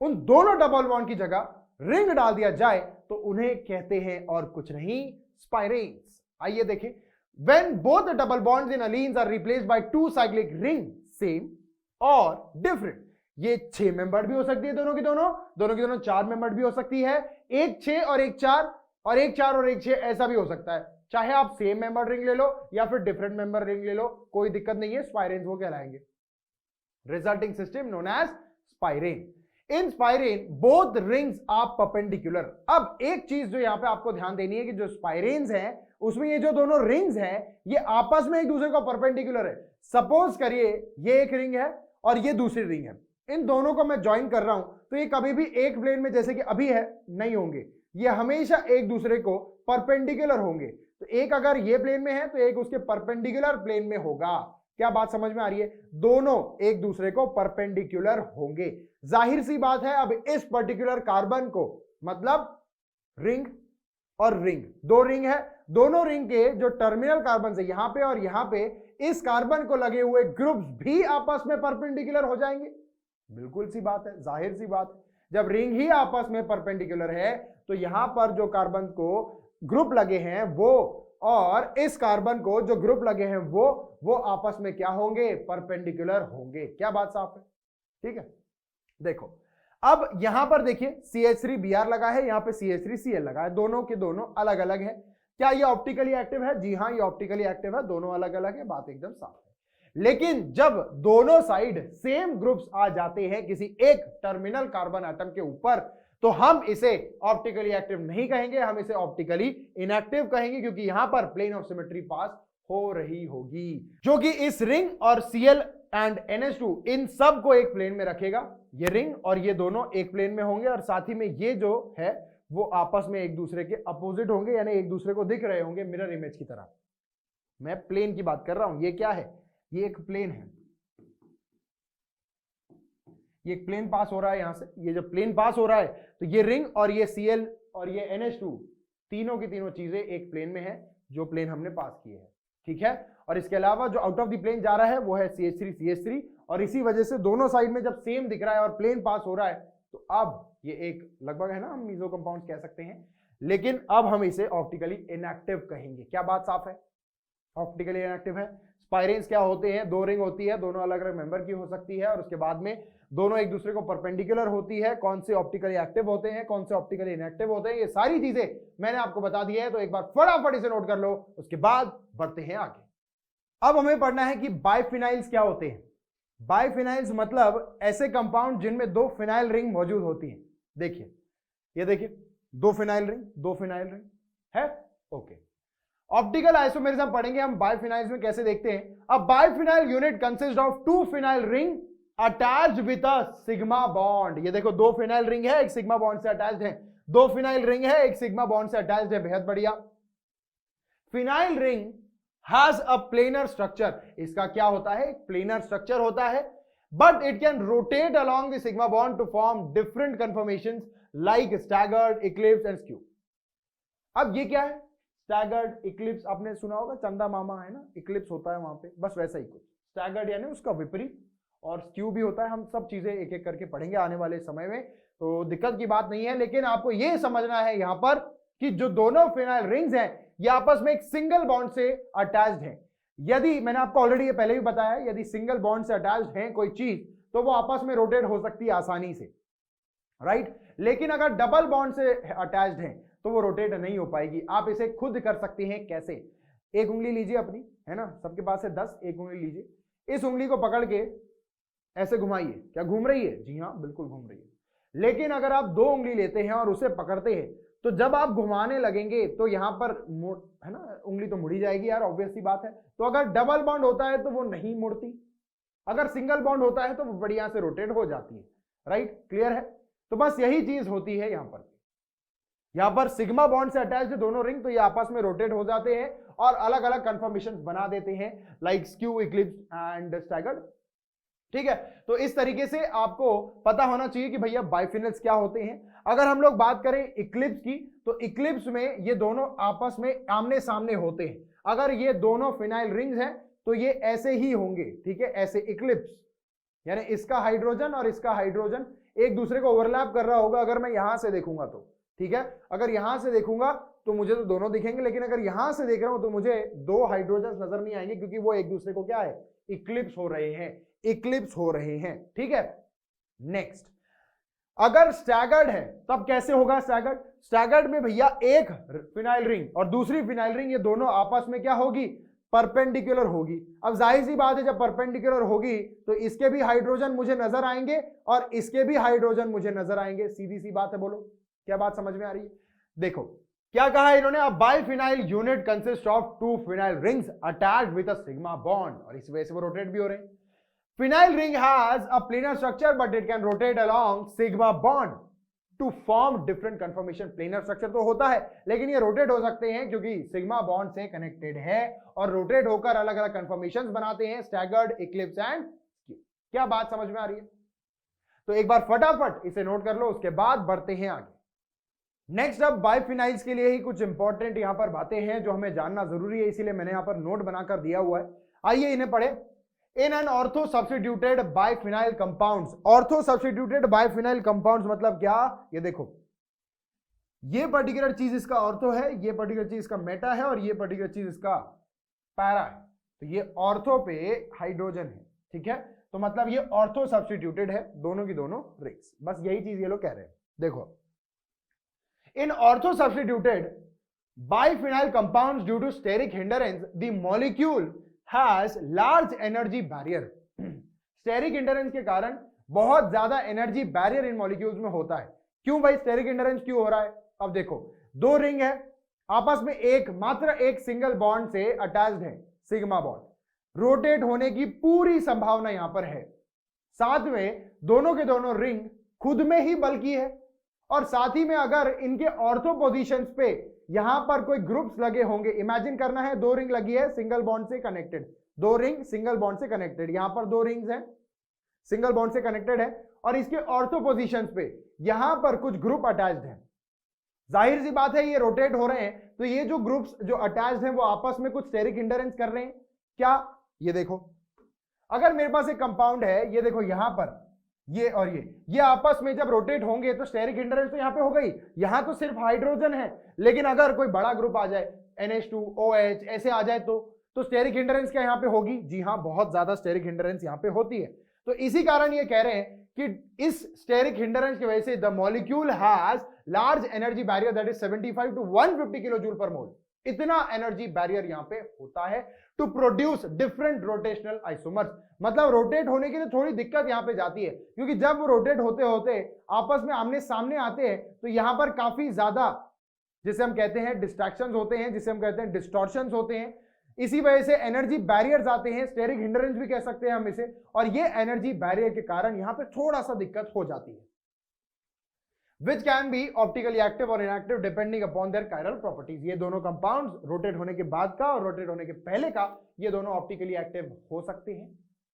उन दोनों डबल बॉन्ड की जगह रिंग डाल दिया जाए तो उन्हें कहते हैं और कुछ नहीं, स्पाइरेन्स। आइए देखें, when both the double bonds in allenes are replaced by two cyclic ring, same or different, ये 6 मेंबर भी हो सकती है, दोनों की दोनों 4 मेंबर भी हो सकती है, एक 6 और एक 4 और एक 4 और एक 6 ऐसा भी हो सकता है। चाहे आप सेम मेंबर रिंग ले लो या फिर डिफरेंट मेंबर रिंग ले लो, कोई दिक्कत नहीं है, स्पाइरेन्स वो कहलाएंगे। Resulting system known as spirane. In spirane both rings are perpendicular. अब एक चीज जो यहां पे आपको ध्यान देनी है कि जो स्पाइरेन्स हैं उसमें ये जो दोनों रिंग्स हैं ये आपस में एक दूसरे को परपेंडिकुलर है। सपोज करिए ये एक रिंग है और ये दूसरी रिंग है, इन दोनों को मैं ज्वाइन कर रहा हूं तो ये कभी भी एक प्लेन में जैसे कि अभी है नहीं होंगे, ये हमेशा एक दूसरे को परपेंडिकुलर होंगे। तो एक अगर ये प्लेन में है तो एक उसके परपेंडिकुलर प्लेन में होगा। क्या बात समझ में आ रही है? दोनों एक दूसरे को परपेंडिकुलर होंगे। जाहिर सी बात है, अब इस पर्टिकुलर कार्बन को, मतलब रिंग और रिंग, दो रिंग है, दोनों रिंग के जो टर्मिनल कार्बन है यहां पे और यहां पे, इस कार्बन को लगे हुए ग्रुप्स भी आपस में परपेंडिकुलर हो जाएंगे। बिल्कुल सी बात है, जाहिर सी बात है। जब रिंग ही आपस में परपेंडिकुलर है तो यहां पर जो कार्बन को ग्रुप लगे हैं वो और इस कार्बन को जो ग्रुप लगे हैं वो आपस में क्या होंगे? परपेंडिकुलर होंगे। क्या बात साफ है? ठीक है, देखो अब यहां पर देखिए CH3Br लगा है, यहां पे CH3Cl लगा है, दोनों के दोनों अलग अलग है। क्या ये ऑप्टिकली एक्टिव है? जी हां, ये ऑप्टिकली एक्टिव है, दोनों अलग अलग है, बात एकदम साफ है। लेकिन जब दोनों साइड सेम ग्रुप्स आ जाते हैं किसी एक टर्मिनल कार्बन एटम के ऊपर तो हम इसे ऑप्टिकली एक्टिव नहीं कहेंगे, हम इसे ऑप्टिकली इनएक्टिव कहेंगे, क्योंकि यहां पर प्लेन ऑफ सिमेट्री पास हो रही होगी, जो कि इस रिंग और Cl एंड NH2 इन सब को एक प्लेन में रखेगा। ये रिंग और ये दोनों एक प्लेन में होंगे और साथ ही में ये जो है वो आपस में एक दूसरे के अपोजिट होंगे, यानी एक दूसरे को दिख रहे होंगे मिरर इमेज की तरह। मैं प्लेन की बात कर रहा हूं। ये क्या है? ये एक प्लेन है, ये एक प्लेन पास हो रहा है यहां से। ये जब प्लेन पास हो रहा है तो ये रिंग और ये Cl और ये NH2 तीनों की तीनों चीजें एक प्लेन में है, जो प्लेन हमने पास किए हैं, ठीक है। और इसके अलावा जो आउट ऑफ द प्लेन जा रहा है वो है CH3 और इसी वजह से दोनों साइड में जब सेम दिख रहा है और प्लेन पास हो रहा है तो अब ये एक लगभग है ना, हम मीजो कंपाउंड कह सकते हैं, लेकिन अब हम इसे ऑप्टिकली इनएक्टिव कहेंगे। क्या बात साफ है? ऑप्टिकली इनएक्टिव है। स्पाइरेंस क्या होते हैं? दो रिंग होती है, दोनों अलग अलग मेंबर की हो सकती है और उसके बाद में दोनों एक दूसरे को परपेंडिकुलर होती है। कौन से ऑप्टिकली एक्टिव होते हैं, कौन से ऑप्टिकली इनएक्टिव होते हैं, ये सारी चीजें मैंने आपको बता दी है, तो एक बार फटाफट इसे नोट कर लो, उसके बाद बढ़ते हैं आगे। अब हमें पढ़ना है कि बाइफिनाइल्स क्या होते हैं। बाइफिनाइल्स मतलब ऐसे कंपाउंड जिनमें दो फिनाइल रिंग मौजूद होती हैं। देखिए, ये देखिए, दो फिनाइल रिंग है, ओके। ऑप्टिकल आइसोमेरिज्म पढ़ेंगे हम बाइफिनाइल्स में कैसे देखते हैं। अब biphenyl unit consist of to phenyl ring attached with a sigma bond. ये देखो, दो फिनाइल रिंग है, एक सिग्मा बॉन्ड से अटैच्ड है, दो फिनाइल रिंग है, एक सिग्मा बॉन्ड से अटैच्ड है। बेहद बढ़िया। Phenyl ring has a planar structure. इसका क्या होता है? एक प्लेनर स्ट्रक्चर होता है, but it can rotate along the sigma bond to form different conformations like staggered, eclipsed and skew. अब ये क्या है? स्टैगर्ड, इक्लिप्स आपने सुना होगा, चंदा मामा है ना, इक्लिप्स होता है वहां पे, बस वैसा ही कुछ। स्टैगर्ड यानी उसका विपरीत, और स्क्यू भी होता है। हम सब चीजें एक एक करके पढ़ेंगे आने वाले समय में, तो दिक्कत की बात नहीं है, लेकिन आपको यह समझना है यहां पर कि जो दोनों फिनाइल रिंग्स हैं ये आपस में एक सिंगल बॉन्ड से अटैच्ड हैं। यदि, मैंने आपको ऑलरेडी ये पहले भी बताया, यदि सिंगल बॉन्ड से अटैच्ड है कोई चीज तो वो आपस में रोटेट हो सकती है आसानी से, राइट। लेकिन अगर डबल बॉन्ड से अटैच्ड है तो वो रोटेट नहीं हो पाएगी। आप इसे खुद कर सकते हैं। कैसे? एक उंगली लीजिए अपनी, है ना, सबके पास है 10, एक उंगली लीजिए, इस उंगली को पकड़ के ऐसे घुमाइए। क्या घूम रही है? जी हाँ, बिल्कुल घूम रही है। लेकिन अगर आप दो उंगली लेते हैं और उसे पकड़ते हैं तो जब आप घुमाने लगेंगे तो यहां पर है ना, उंगली तो मुड़ी जाएगी यार, ऑब्वियस सी बात है। तो अगर डबल बॉन्ड होता है तो वो नहीं मुड़ती, अगर सिंगल बॉन्ड होता है तो वो बढ़िया से रोटेट हो जाती है, राइट। क्लियर है? तो बस यही चीज होती है यहां पर सिग्मा बॉन्ड से अटैच्ड दोनों रिंग, तो ये आपस में रोटेट हो जाते हैं और अलग अलग कंफर्मेशंस बना देते हैं like skew, Eclipse and staggered, ठीक है। तो इस तरीके से आपको पता होना चाहिए कि भैया बाइफिनाइल्स क्या होते हैं। अगर हम लोग बात करें इक्लिप्स की, तो इक्लिप्स में ये दोनों आपस में आमने सामने होते हैं। अगर ये दोनों फिनाइल रिंग्स हैं तो ये ऐसे ही होंगे, ठीक है, ऐसे इक्लिप्स, यानी इसका हाइड्रोजन और इसका हाइड्रोजन एक दूसरे को ओवरलैप कर रहा होगा। अगर मैं यहां से देखूंगा तो, ठीक है, अगर यहां से देखूंगा तो मुझे तो दोनों दिखेंगे, लेकिन अगर यहां से देख रहा हूं तो मुझे दो हाइड्रोजन नजर नहीं आएंगे, क्योंकि वो एक दूसरे को क्या है? इक्लिप्स हो रहे हैं, इक्लिप्स हो रहे हैं, ठीक है। नेक्स्ट, अगर स्टैगर्ड है तब कैसे होगा स्टैगर्ड? स्टैगर्ड में भैया एक फिनाइल रिंग और दूसरी फिनाइल रिंग, ये दोनों आपस में क्या होगी? परपेंडिकुलर होगी। अब जाहिर सी बात है, जब परपेंडिकुलर होगी तो इसके भी हाइड्रोजन मुझे नजर आएंगे और इसके भी हाइड्रोजन मुझे नजर आएंगे। सीधी सी बात है, बोलो क्या बात समझ में आ रही है? देखो क्या कहा है इन्होंने, अब biphenyl unit consist of to phenyl rings attached with a sigma bond, और इस वजह से वो रोटेट भी हो रहे हैं। Phenyl ring has a planar structure but it can rotate along sigma bond to form different conformation. Planar structure तो होता है, लेकिन ये रोटेट हो सकते हैं क्योंकि सिग्मा बॉन्ड से कनेक्टेड है और रोटेट होकर अलग अलग कंफर्मेशंस बनाते हैं, स्टैगर्ड, इक्लिप्स एंड स्क्यू। क्या बात समझ में आ रही है? तो एक बार फटाफट इसे नोट कर लो, उसके बाद बढ़ते हैं आगे। नेक्स्ट, अब बाइफिनाइल्स के लिए ही कुछ इंपॉर्टेंट यहां पर बातें हैं जो हमें जानना जरूरी है, इसीलिए मैंने यहां पर नोट बनाकर दिया हुआ है। आइए इन्हें पढ़े। In an ortho substituted biphenyl compounds. Ortho substituted biphenyl compounds मतलब क्या? ये देखो, ये पर्टिकुलर चीज इसका ऑर्थो है, ये पर्टिकुलर चीज इसका मेटा है और ये पर्टिकुलर चीज इसका पैरा है। तो ये ऑर्थो पे हाइड्रोजन है, ठीक है, तो मतलब ये ऑर्थो सब्स्टिट्यूटेड है, दोनों की दोनों रिंग्स। बस यही चीज ये लोग कह रहे हैं। देखो, in ortho substituted biphenyl compounds due to steric hindrance the molecule has large energy barrier। steric hindrance के कारण बहुत ज्यादा एनर्जी बैरियर इन मॉलिक्यूल्स में होता है। क्यों भाई स्टेरिक हिंडरेंस क्यों हो रहा है? अब देखो, दो रिंग है, आपस में एक मात्र एक सिंगल बॉन्ड से अटैच्ड है, सिग्मा बॉन्ड, रोटेट होने की पूरी संभावना यहां पर है। साथ में दोनों के दोनों रिंग खुद में ही बल्कि है, और साथ ही में अगर इनके ऑर्थो पोजीशंस पे यहां पर कोई ग्रुप्स लगे होंगे, इमेजिन करना है दो रिंग लगी है सिंगल बॉन्ड से कनेक्टेड, दो रिंग सिंगल बॉन्ड से कनेक्टेड, यहां पर दो रिंग्स हैं सिंगल बॉन्ड से कनेक्टेड है, और इसके ऑर्थो पोजीशंस पे यहां पर कुछ ग्रुप अटैच्ड हैं। जाहिर सी बात है ये रोटेट हो रहे हैं, तो ये जो ग्रुप्स जो अटैच्ड हैं वो आपस में कुछ स्टेरिक हिंडरेंस कर रहे हैं क्या? ये देखो, अगर मेरे पास एक कंपाउंड है, ये देखो यहां पर ये और ये आपस में जब रोटेट होंगे तो स्टेरिक हिंडरेंस तो यहां पे हो गई, यहां तो सिर्फ हाइड्रोजन है, लेकिन अगर कोई बड़ा ग्रुप आ जाए NH2OH ऐसे आ जाए तो स्टेरिक हिंडरेंस क्या यहां पे होगी? जी हां, बहुत ज्यादा स्टेरिक हिंडरेंस यहां पे होती है। तो इसी कारण ये कह रहे हैं कि इस स्टेरिक हिंडरेंस की वजह से the molecule has large energy barrier that is 75 to 150 kilojoule per mole, इतना एनर्जी बैरियर यहां पे होता है to produce different rotational isomers. मतलब रोटेट होने के लिए थोड़ी दिक्कत यहां पे जाती है, क्योंकि जब वो रोटेट होते होते आपस में आमने सामने आते हैं तो यहां पर काफी ज्यादा जिसे हम कहते हैं डिस्ट्रैक्शंस होते हैं, जिसे हम कहते हैं डिस्टॉर्शंस होते हैं, इसी वजह से एनर्जी बैरियर्स आते हैं, स्टेरिक हिंडरेंस भी कह सकते हैं हम इसे, और ये एनर्जी बैरियर के कारण यहां पे थोड़ा सा दिक्कत हो जाती है, which can be optically active or inactive depending upon their chiral properties। ये दोनों कंपाउंड्स रोटेट होने के बाद का और रोटेट होने के पहले का ये दोनों ऑप्टिकली एक्टिव हो सकते हैं,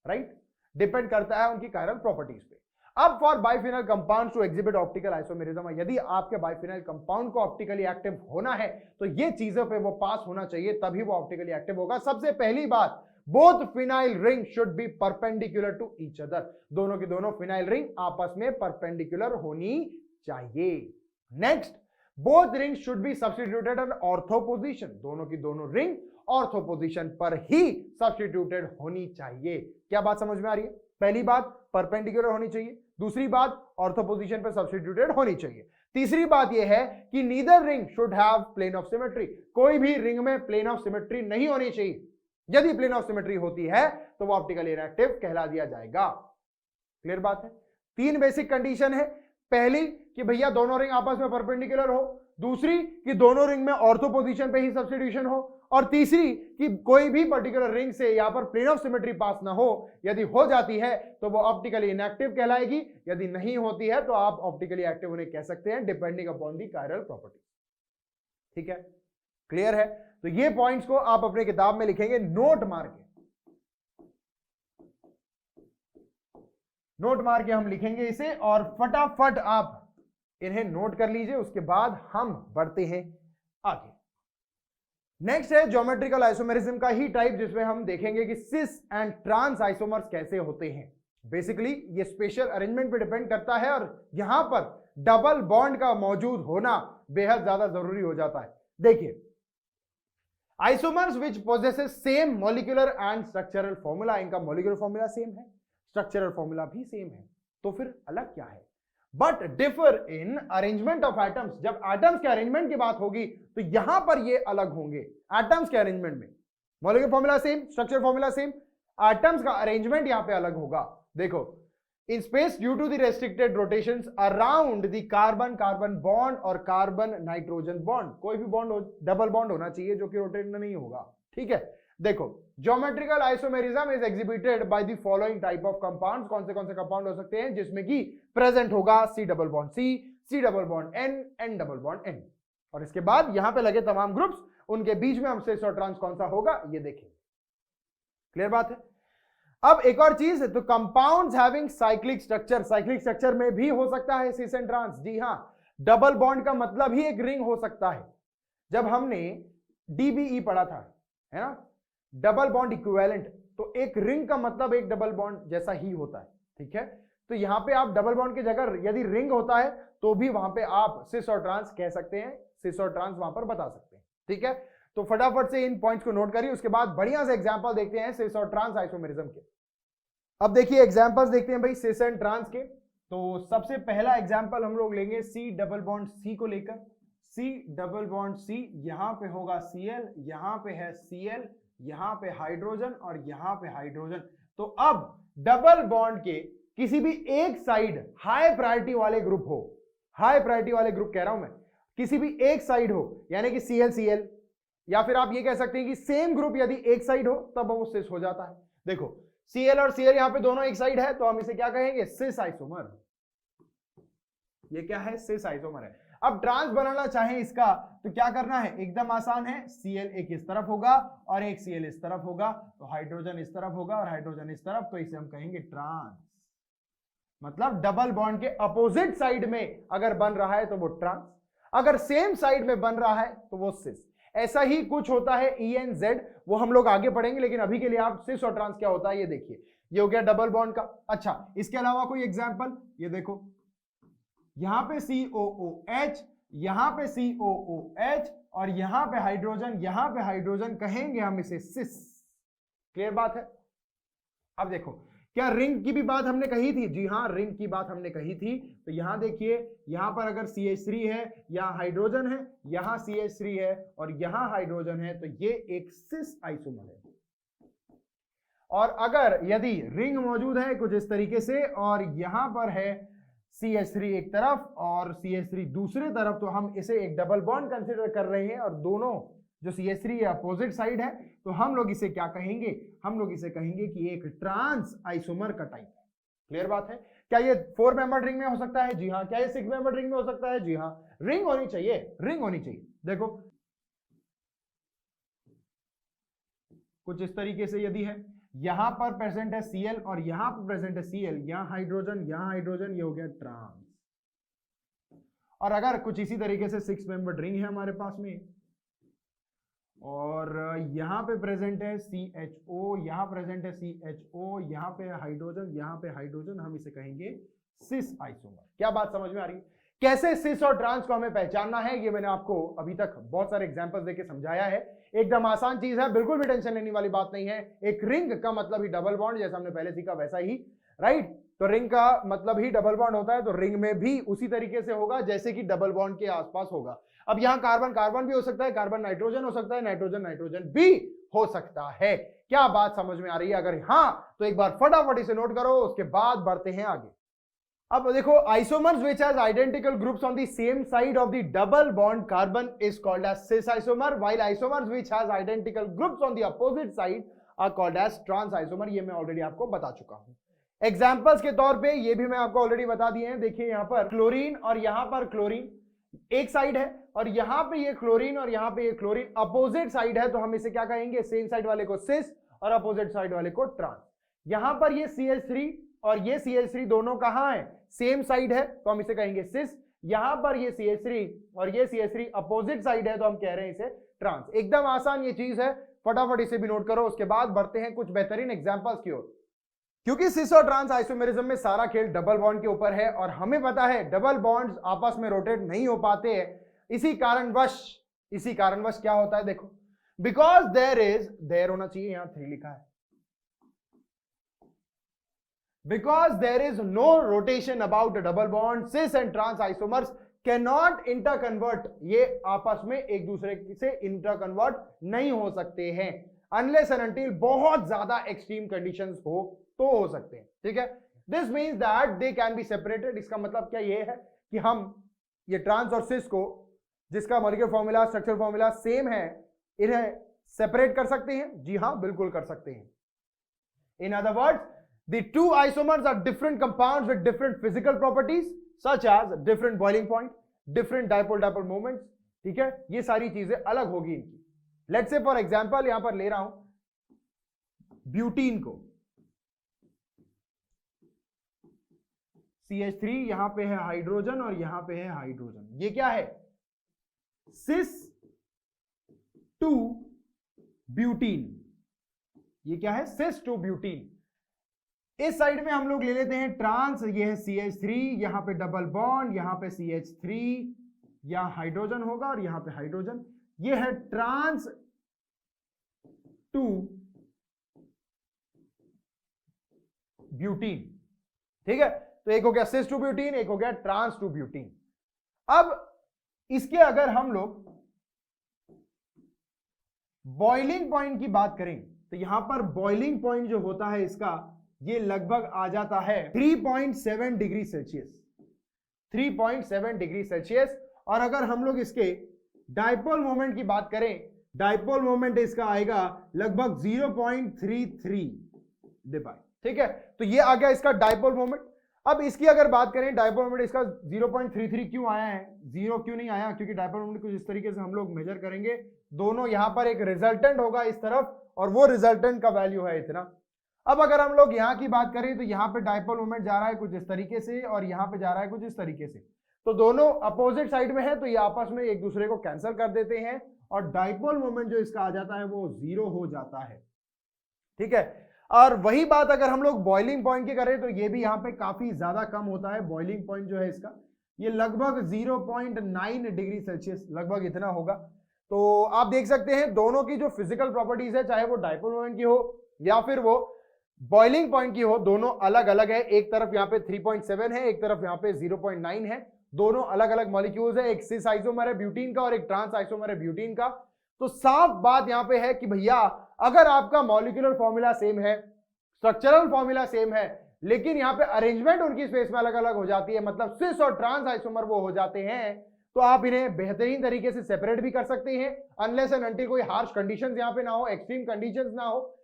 राइट, डिपेंड करता है उनकी chiral प्रॉपर्टीज पे। अब for biphenyl compounds to exhibit optical isomerism, यदि आपके बाइफिनल कंपाउंड को ऑप्टिकली एक्टिव होना है तो ये चीजों पे वो पास होना चाहिए, तभी वो ऑप्टिकली एक्टिव होगा। सबसे पहली बात, both phenyl ring should be perpendicular to each other, दोनों की दोनों फिनाइल रिंग आपस में परपेंडिकुलर होनी चाहिए। Next, both ring should be substituted at ortho position, दोनों की दोनों रिंग ऑर्थो पोजीशन पर ही सब्स्टिट्यूटेड होनी चाहिए। क्या बात समझ में आ रही है? पहली बात परपेंडिकुलर होनी चाहिए, दूसरी बात ऑर्थो पोजीशन पर सब्स्टिट्यूटेड होनी चाहिए, तीसरी बात यह है कि neither ring should have plane of symmetry, कोई भी रिंग में प्लेन ऑफ सिमेट्री नहीं होनी चाहिए, यदि प्लेन ऑफ सिमेट्री होती है तो वो ऑप्टिकली इनएक्टिव कहला दिया जाएगा। क्लियर बात है? तीन बेसिक कंडीशन है, पहली कि भैया दोनों रिंग आपस में परपेंडिकुलर हो, दूसरी कि दोनों रिंग में ऑर्थो पोजीशन पे ही सब्स्टिट्यूशन हो, और तीसरी कि कोई भी पर्टिकुलर रिंग से यहां पर प्लेन ऑफ सिमेट्री पास ना हो, यदि हो जाती है तो वो ऑप्टिकली इनएक्टिव कहलाएगी, यदि नहीं होती है तो आप ऑप्टिकली एक्टिव उन्हें कह सकते हैं depending upon the chiral property. ठीक है, क्लियर है? तो ये पॉइंट्स को आप अपने किताब में लिखेंगे नोट मार के, नोट मार के हम लिखेंगे इसे, और फटाफट आप इन्हें नोट कर लीजिए, उसके बाद हम बढ़ते हैं आगे। नेक्स्ट है ज्योमेट्रिकल आइसोमेरिज्म का ही टाइप, जिसमें हम देखेंगे कि सिस एंड ट्रांस आइसोमर्स कैसे होते हैं। बेसिकली ये स्पेशल अरेंजमेंट पे डिपेंड करता है, और यहां पर डबल बॉन्ड का मौजूद होना बेहद ज्यादा जरूरी हो जाता है। देखिए, isomers which possesses same molecular and structural formula, इनका मॉलिक्यूलर फॉर्मूला सेम है, स्ट्रक्चरल फॉर्मूला भी सेम है, तो फिर अलग क्या है? But differ in arrangement of atoms, जब एटम्स के अरेंजमेंट की बात होगी तो यहां पर ये अलग होंगे। एटम्स के अरेंजमेंट में molecular formula same, structure formula same, atoms का अरेंजमेंट यहां पे अलग होगा। देखो, in space due to the restricted rotations around the carbon carbon bond और कार्बन नाइट्रोजन बॉन्ड, कोई भी बॉन्ड डबल बॉन्ड होना चाहिए जो कि रोटेट नहीं होगा। ठीक है, देखो, geometrical isomerism is exhibited by the following type of compounds, कौन से कंपाउंड हो सकते हैं? जिसमें कि प्रेजेंट होगा C double bond C, C double bond N, N double bond N, और इसके बाद यहां पे लगे तमाम ग्रुप्स, उनके बीच में हम सिस और ट्रांस कौन सा होगा ये देखेंगे। क्लियर बात है? अब एक और चीज, तो compounds having cyclic structure, cyclic structure में भी हो सकता है सिस एंड ट्रांस। जी हां, डबल बॉन्ड का मतलब ही एक रिंग हो सकता है। जब हमने DBE पढ़ा था, है ना, डबल बॉन्ड इक्विवेलेंट, तो एक रिंग का मतलब एक डबल बॉन्ड जैसा ही होता है। ठीक है, तो यहां पे आप डबल बॉन्ड की जगह यदि रिंग होता है तो भी वहां पे आप सिस और ट्रांस कह सकते हैं, सिस और ट्रांस वहां पर बता सकते हैं। ठीक है, तो फटाफट से इन पॉइंट्स को नोट करिए, उसके बाद बढ़िया से एग्जांपल देखते हैं सिस और ट्रांस आइसोमेरिज्म के। अब देखिए एग्जांपल्स देखते हैं भाई सिस एंड ट्रांस के। तो सबसे पहला एग्जांपल हम लोग लेंगे C डबल बॉन्ड C को लेकर। C डबल बॉन्ड C, यहां पे होगा Cl, यहां पे है Cl, यहां पे हाइड्रोजन और यहां पे हाइड्रोजन। तो अब डबल बॉन्ड के किसी भी एक साइड हाई प्रायोरिटी वाले ग्रुप हो, हाई प्रायोरिटी वाले ग्रुप कह रहा हूं मैं, किसी भी एक साइड हो, यानी कि Cl Cl, या फिर आप ये कह सकते हैं कि सेम ग्रुप यदि एक साइड हो तब वो सिस हो जाता है। देखो, Cl और Cl यहां पे दोनों एक साइड है, तो हम इसे क्या कहेंगे, सिस आइसोमर। ये क्या है, सिस आइसोमर है। अब ट्रांस बनाना चाहे इसका तो क्या करना है, एकदम आसान है। Cl एक इस तरफ होगा और एक Cl इस तरफ होगा, तो हाइड्रोजन इस तरफ होगा और हाइड्रोजन इस तरफ, तो इसे हम कहेंगे ट्रांस। मतलब डबल बॉन्ड के अपोजिट साइड में अगर बन रहा है तो वो ट्रांस, अगर सेम साइड में बन रहा है तो वो सिस। ऐसा ही कुछ होता है ENZ, वो हम लोग आगे पढ़ेंगे, लेकिन अभी के लिए आप सिस और ट्रांस क्या होता है ये देखिए। ये हो गया डबल बॉन्ड का। अच्छा, इसके अलावा कोई एग्जांपल, ये देखो, यहां पे COOH, यहां पे COOH और यहां पे हाइड्रोजन, कहेंगे हम इसे सिस। क्लियर बात है। अब देखो, क्या रिंग की भी बात हमने कही थी? जी हां, रिंग की बात हमने कही थी। तो यहां देखिए, यहां पर अगर CH3 है, यहां हाइड्रोजन है, यहां CH3 है और यहां हाइड्रोजन है, तो ये एक सिस आइसोमर है। और अगर यदि रिंग मौजूद है कुछ इस तरीके से और यहां पर है CH3 एक तरफ और CH3 दूसरे तरफ, तो हम इसे एक डबल बॉन्ड कंसीडर कर रहे हैं और दोनों जो CH3 अपोजिट साइड है, तो हम लोग इसे क्या कहेंगे, हम लोग इसे कहेंगे कि एक ट्रांस आइसोमर का टाइप है। क्लियर बात है। क्या ये 4 मेंबर रिंग में हो सकता है? जी हाँ। क्या ये 6 मेंबर रिंग में हो सकता है? जी हाँ। रिंग होनी चाहिए, रिंग होनी चाहिए। देखो कुछ इस तरीके से यदि है, यहां पर प्रेजेंट है Cl और यहां पर प्रेजेंट है Cl, यहां हाइड्रोजन, ये हो गया ट्रांस। और अगर कुछ इसी तरीके से 6 मेंबर रिंग है हमारे पास में और यहां पे प्रेजेंट है CHO, यहां प्रेजेंट है CHO, यहां पे हाइड्रोजन, हम इसे कहेंगे सिस आइसोमर। क्या बात समझ में आ रही है? कैसे सिस और ट्रांस को हमें पहचानना है, ये मैंने आपको अभी तक बहुत सारे एग्जांपल्स देके समझाया है। एकदम आसान चीज है, बिल्कुल भी टेंशन लेने वाली बात नहीं है। एक रिंग का मतलब ही डबल बॉन्ड, जैसा हमने पहले सीखा वैसा ही, राइट। तो रिंग का मतलब ही डबल बॉन्ड होता है, तो रिंग में भी उसी तरीके से होगा जैसे कि डबल बॉन्ड के आसपास होगा। अब यहां कार्बन कार्बन भी हो सकता है, कार्बन नाइट्रोजन हो सकता है, नाइट्रोजन नाइट्रोजन भी हो सकता है। क्या बात समझ में आ रही है? अगर हाँ तो एक बार फटाफट इसे नोट करो, उसके बाद बढ़ते हैं आगे। अब देखो, isomers which has identical groups on the same side of the double bond carbon is called as cis isomer, while isomers which has identical groups on the opposite side are called as trans isomer। ये मैं already आपको बता चुका हूं। Examples के तौर पे ये भी मैं आपको ऑलरेडी बता दिए हैं। देखिए यहां पर क्लोरीन और यहां पर क्लोरीन एक साइड है और यहां पे ये क्लोरीन और यहां पे ये क्लोरीन अपोजिट साइड है, तो हम इसे क्या कहेंगे, सेम साइड वाले को सिस और अपोजिट साइड वाले को ट्रांस। यहां पर ये CH3 और ये CH3 दोनों कहां है, सेम साइड है, तो हम इसे कहेंगे सिस। यहां पर ये CH3 और ये CH3 अपोजिट साइड है, तो हम कह रहे हैं इसे ट्रांस। एकदम आसान ये चीज है, फटाफट इसे भी नोट करो, उसके बाद बढ़ते हैं कुछ बेहतरीन एग्जांपल्स की ओर। क्योंकि सिस और ट्रांस आइसोमेरिज्म में सारा खेल डबल बॉन्ड के ऊपर है और हमें पता है डबल बॉन्ड्स आपस में रोटेट नहीं हो पाते हैं, इसी कारणवश क्या होता है, देखो, बिकॉज देयर होना चाहिए, यहां 3 लिखा है, because there is no rotation about a double bond, cis and trans isomers cannot interconvert, ये आपस में एक दूसरे से इंटरकन्वर्ट नहीं हो सकते हैं unless and until बहुत ज्यादा एक्सट्रीम कंडीशंस हो तो हो सकते हैं। ठीक है, this means that they can be separated. इसका मतलब क्या ये है कि हम ये ट्रांस और सिस को, जिसका molecular formula structure formula same है, इन्हें सेपरेट कर सकते हैं। जी हां, बिल्कुल कर सकते हैं। In other words, the two isomers are different compounds with different physical properties such as different boiling point, different dipole-dipole moments। ठीक है, ये सारी चीजें अलग होगी इनकी। लेट्स से फॉर एग्जांपल यहां पर ले रहा हूं ब्यूटीन को, CH3, यहां पे है हाइड्रोजन और यहां पे है हाइड्रोजन। ये क्या है, सिस टू ब्यूटीन। ये क्या है, सिस टू ब्यूटीन। इस साइड में हम लोग ले लेते हैं ट्रांस, ये है CH3, यहां पे डबल बॉन्ड, यहां पे CH3, यहां हाइड्रोजन होगा और यहां पे हाइड्रोजन। ये है ट्रांस टू ब्यूटीन। ठीक है, तो एक हो गया सिस टू ब्यूटीन, एक हो गया ट्रांस टू ब्यूटीन। अब इसके अगर हम लोग बॉइलिंग पॉइंट की बात करें तो यहां पर बॉइलिंग पॉइंट जो होता है इसका, ये लगभग आ जाता है 3.7 डिग्री सेल्सियस, 3.7 डिग्री सेल्सियस। और अगर हम लोग इसके डाइपोल मोमेंट की बात करें, डाइपोल मोमेंट इसका आएगा लगभग 0.33 डिबाई। ठीक है, तो ये आ गया इसका डाइपोल मोमेंट। अब इसकी अगर बात करें, डाइपोल मोमेंट इसका 0.33 क्यों आया है, 0 क्यों नहीं आया, क्योंकि डाइपोल मोमेंट कुछ इस तरीके से हम लोग मेजर करेंगे, दोनों यहां पर एक रिजल्टेंट होगा इस तरफ और वो रिजल्टेंट का वैल्यू है इतना। अब अगर हम लोग यहां की बात करें तो यहां पे डाइपोल मोमेंट जा रहा है कुछ इस तरीके से और यहां पे जा रहा है कुछ इस तरीके से, तो दोनों अपोजिट साइड में है, तो ये आपस में एक दूसरे को कैंसिल कर देते हैं और डाइपोल मोमेंट जो इसका आ जाता है वो 0 हो जाता है। ठीक है, और वही बात अगर हम लोग बॉइलिंग पॉइंट की करें तो ये भी यहाँ पे काफी ज्यादा कम होता है। बॉइलिंग पॉइंट जो है इसका ये लगभग 0.9 डिग्री सेल्सियस लगभग इतना होगा। तो आप देख सकते हैं दोनों की जो फिजिकल प्रॉपर्टीज है, चाहे वो डाइपोल मोमेंट की हो या फिर वो बॉइलिंग पॉइंट की हो, दोनों अलग अलग है। एक तरफ यहाँ पे 3.7 है, एक तरफ यहाँ पे 0.9 है, दोनों अलग अलग मॉलिक्यूल्स है। एक सिस आइसोमर है ब्यूटीन का और एक ट्रांस आइसोमर है ब्यूटीन का। तो साफ बात यहां पे है कि भैया अगर आपका मॉलिक्यूलर फॉर्मूला सेम है, स्ट्रक्चरल फॉर्मूला सेम है, लेकिन यहां पे अरेंजमेंट उनकी स्पेस में अलग अलग हो जाती है, मतलब सिस और ट्रांस आइसोमर वो हो जाते हैं, तो आप इन्हें बेहतरीन तरीके से सेपरेट भी कर सकते हैं, अनलेस एंड अनटिल कोई हार्श कंडीशंस यहां पे ना हो, एक्सट्रीम कंडीशंस ना हो।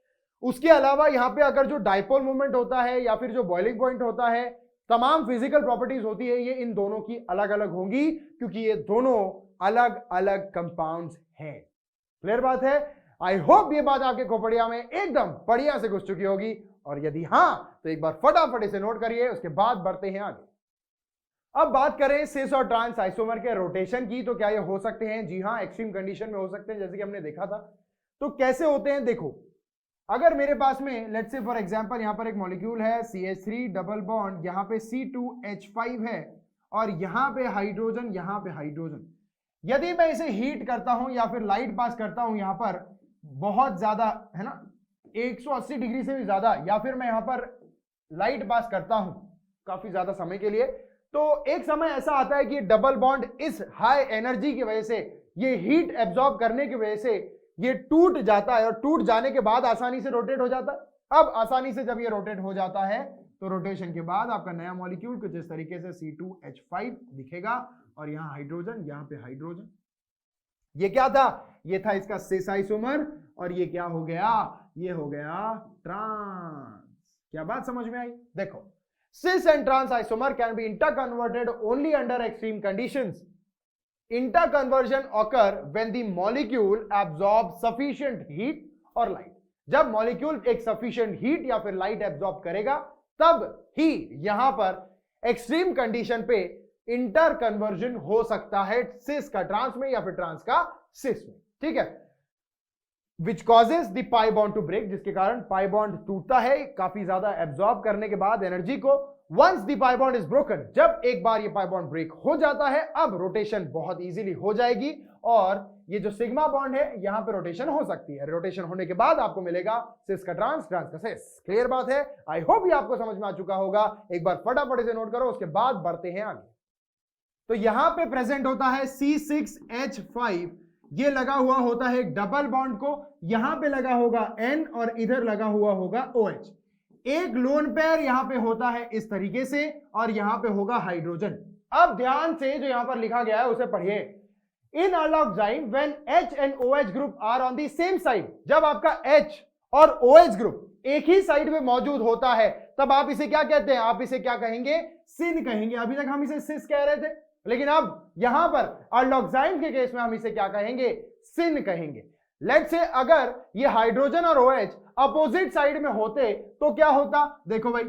उसके अलावा यहां पे अगर जो डाइपोल मोमेंट होता है या फिर जो बॉइलिंग पॉइंट होता है, तमाम फिजिकल प्रॉपर्टीज होती है, ये इन दोनों की अलग अलग होंगी क्योंकि ये दोनों अलग अलग कंपाउंड्स हैं। क्लियर बात है? आई होप ये बात आपके खोपड़िया में एकदम बढ़िया से घुस चुकी होगी, और यदि हां तो एक बार फटाफट इसे नोट करिए, उसके बाद बढ़ते हैं आगे। अब बात करें सिस और ट्रांस आइसोमर के रोटेशन की, तो क्या ये हो सकते हैं? जी हां, एक्सट्रीम कंडीशन में हो सकते हैं, जैसे कि हमने देखा था। तो कैसे होते हैं देखो, अगर मेरे पास में लेट्स से फॉर एग्जांपल यहां पर एक मॉलिक्यूल है CH3 डबल बॉन्ड, यहां पे C2H5 है और यहां पे हाइड्रोजन, यहां पे हाइड्रोजन। यदि मैं इसे हीट करता हूं या फिर लाइट पास करता हूं यहां पर बहुत ज्यादा, है ना, 180 डिग्री से भी ज्यादा, या फिर मैं यहां पर लाइट पास करता हूं काफी ज्यादा समय के लिए, तो एक समय ऐसा आता है कि डबल बॉन्ड इस हाई एनर्जी की वजह से, ये हीट एब्जॉर्ब करने की वजह से ये टूट जाता है, और टूट जाने के बाद आसानी से रोटेट हो जाता है। अब आसानी से जब ये रोटेट हो जाता है तो रोटेशन के बाद आपका नया मॉलिक्यूल कुछ इस तरीके से C2H5 दिखेगा, और यहां हाइड्रोजन, यहां पे हाइड्रोजन। ये क्या था? ये था इसका सिस आइसोमर, और ये क्या हो गया? ये हो गया ट्रांस। क्या बात समझ में आई? देखो, cis and trans isomer can be interconverted only under extreme conditions. Interconversion occur when the molecule absorbs sufficient heat or light. जब मॉलिक्यूल एक sufficient heat या फिर light absorb करेगा, तब ही यहां पर एक्सट्रीम कंडीशन पे इंटरकन्वर्जन हो सकता है सिस का ट्रांस में या फिर ट्रांस का सिस में। ठीक है, which causes the pi bond to break, जिसके कारण पाई बॉन्ड टूटता है काफी ज्यादा एब्जॉर्ब करने के बाद एनर्जी को। Once the pi bond is broken, जब एक बार ये पाई बॉन्ड ब्रेक हो जाता है, अब रोटेशन बहुत इजीली हो जाएगी, और ये जो सिग्मा बॉन्ड है यहां पे रोटेशन हो सकती है। रोटेशन होने के बाद आपको मिलेगा सिस का ट्रांस, ट्रांस का सिस। क्लियर बात है? आई होप ये आपको समझ में आ चुका होगा। एक बार फटाफट इसे नोट करो, उसके बाद बढ़ते हैं आगे। तो यहां पे प्रेजेंट होता है C6H5, ये लगा हुआ होता है डबल बॉन्ड को, यहां पे लगा होगा N और इधर लगा हुआ होगा OH। एक लोन पेयर यहां पे होता है इस तरीके से, और यहां पे होगा हाइड्रोजन। अब ध्यान से जो यहां पर लिखा गया है उसे पढ़िए। In aldoxime when H and OH group are on the same side, जब आपका H और OH ग्रुप एक ही साइड में मौजूद होता है, तब आप इसे क्या कहते हैं? आप इसे क्या कहेंगे? सिन कहेंगे। अभी तक हम इसे सिस कह रहे थे, लेकिन अब यहां पर अल्लोक्साइन के केस में हम इसे क्या कहेंगे? सिन कहेंगे। लेट्स से अगर ये हाइड्रोजन और OH अपोजिट साइड में होते तो क्या होता? देखो भाई,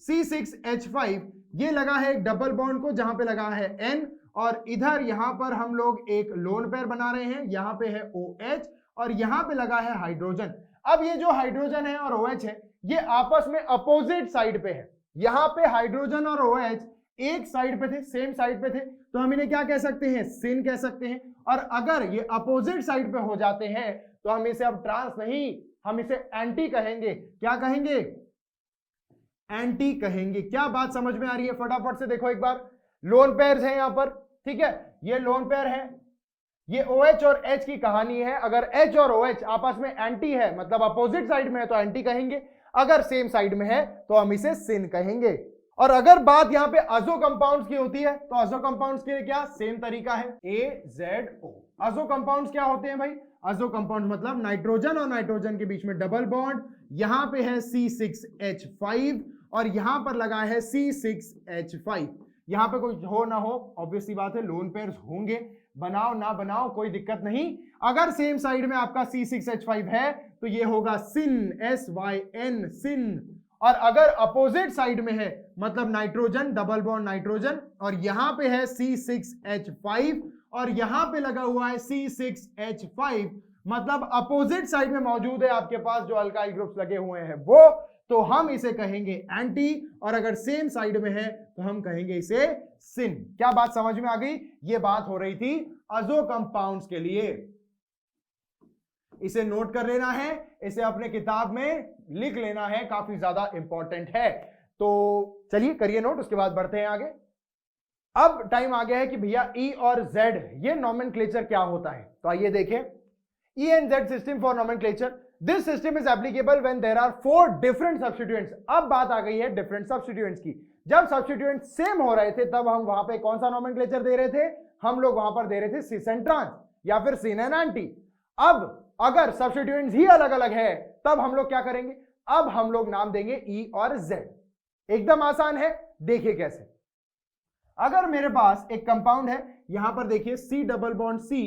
C6H5 ये लगा है एक डबल बॉन्ड को, जहां पे लगा है N, और इधर यहां पर हम लोग एक लोन पेयर बना रहे हैं, यहां पे है OH और यहां पे लगा है हाइड्रोजन। अब ये जो हाइड्रोजन है और OH है, ये आपस में अपोजिट साइड पे है। यहां पे हाइड्रोजन और OH एक साइड पे थे, सेम साइड पे थे, तो हम इन्हें क्या कह सकते हैं? सिन कह सकते हैं। और अगर ये अपोजिट साइड पे हो जाते हैं तो हम इसे अब ट्रांस नहीं, हम इसे एंटी कहेंगे। क्या कहेंगे? एंटी कहेंगे। क्या बात समझ में आ रही है? फटाफट से देखो एक बार। लोन पेयर्स हैं यहां पर, ठीक है, ये लोन पेयर है, ये OH और H की कहानी है। अगर H और OH आपस में एंटी है, मतलब अपोजिट साइड में है, तो एंटी कहेंगे। अगर सेम साइड में है तो हम इसे सिन कहेंगे। और अगर बात यहां पे अजो कंपाउंड्स की होती है, तो अजो कंपाउंड्स के लिए क्या सेम तरीका है? AZO। अजो कंपाउंड्स क्या होते हैं भाई? अजो कंपाउंड मतलब नाइट्रोजन और नाइट्रोजन के बीच में डबल बॉन्ड, यहां पे है C6H5 और यहां पर लगा है C6H5। यहां पे कोई हो ना हो ऑब्वियसली बात है, लोन पेयर्स होंगे, बनाओ ना बनाओ कोई दिक्कत नहीं। अगर सेम साइड में आपका C6H5 है तो ये होगा सिन, SYN सिन। और अगर अपोजिट साइड में है मतलब नाइट्रोजन डबल बॉन्ड नाइट्रोजन और यहां पे है C6H5 और यहां पे लगा हुआ है C6H5, मतलब अपोजिट साइड में मौजूद है आपके पास जो अल्काइल ग्रुप्स लगे हुए हैं वो, तो हम इसे कहेंगे एंटी, और अगर सेम साइड में है तो हम कहेंगे इसे सिन। क्या बात समझ में आ गई? ये बात हो रही थी अजो कंपाउंड्स के लिए। इसे नोट कर लेना है, इसे अपने किताब में लिख लेना है, काफी ज्यादा इंपॉर्टेंट है। तो चलिए करिए नोट, उसके बाद बढ़ते हैं आगे। अब टाइम आ गया है कि भैया ई और जेड ये नॉमेनक्लेचर क्या होता है, तो आइए देखें। E and Z system for nomenclature, this system is applicable when there are 4 different substituents. अब बात आ गई है डिफरेंट सब्स्टिट्यूएंट्स की। जब सब्स्टिट्यूएंट सेम हो रहे थे तब हम वहां पे कौन सा नॉमेनक्लेचर दे रहे थे? हम लोग वहां पर दे रहे थे सिस एंड ट्रांस या फिर सिन एंड एंटी। अब अगर सब्स्टिट्यूएंट्स ही अलग अलग है तब हम लोग क्या करेंगे? अब हम लोग नाम देंगे ई और जेड। एकदम आसान है, देखिए कैसे। अगर मेरे पास एक कंपाउंड है, यहां पर देखिए C डबल बॉन्ड C,